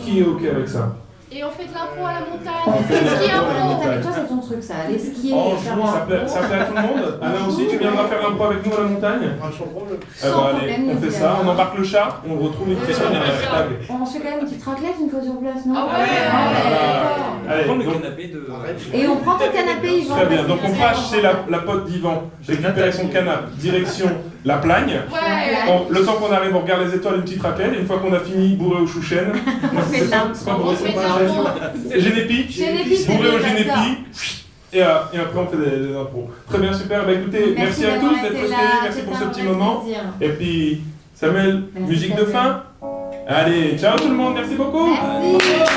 Qui est OK avec ça? Et on fait de l'impro à la montagne. On fait de Ski l'impro à la impro. montagne. Toi, c'est ton truc ça, aller skier. En faire juin, un- ça plaît à tout le monde? Alain aussi, tu viendras faire l'impro avec nous à la montagne? Sans problème. Eh ben, allez, on fait ça, on embarque le chat, on retrouve une question, il y a un hashtag. On se fait quand même une petite raclette une fois sur place, non? Ah ouais. Allez, Prends le donc- canapé de. Et on prend ton canapé, Yvan. Très bien, donc on passe chez la pote d'Yvan, récupérer son canapé, direction la Plagne. Ouais. Le temps qu'on arrive, on regarde les étoiles, une petite raclette, et une fois qu'on a fini, bourré au chouchen. fait de l'impro. C'est pas bourré, On fait c'est de pas l'impro. Génépi. Génépi, c'est Bourré au bien, j'adore. génépi. Et après on fait des impros. Très bien, super. Bah écoutez, merci à d'avoir tous d'être été restés, là, merci c'était pour ce un petit vrai moment. plaisir. Et puis, Samuel, Merci, musique de Samuel. fin. Allez, ciao tout le monde, merci beaucoup. Merci.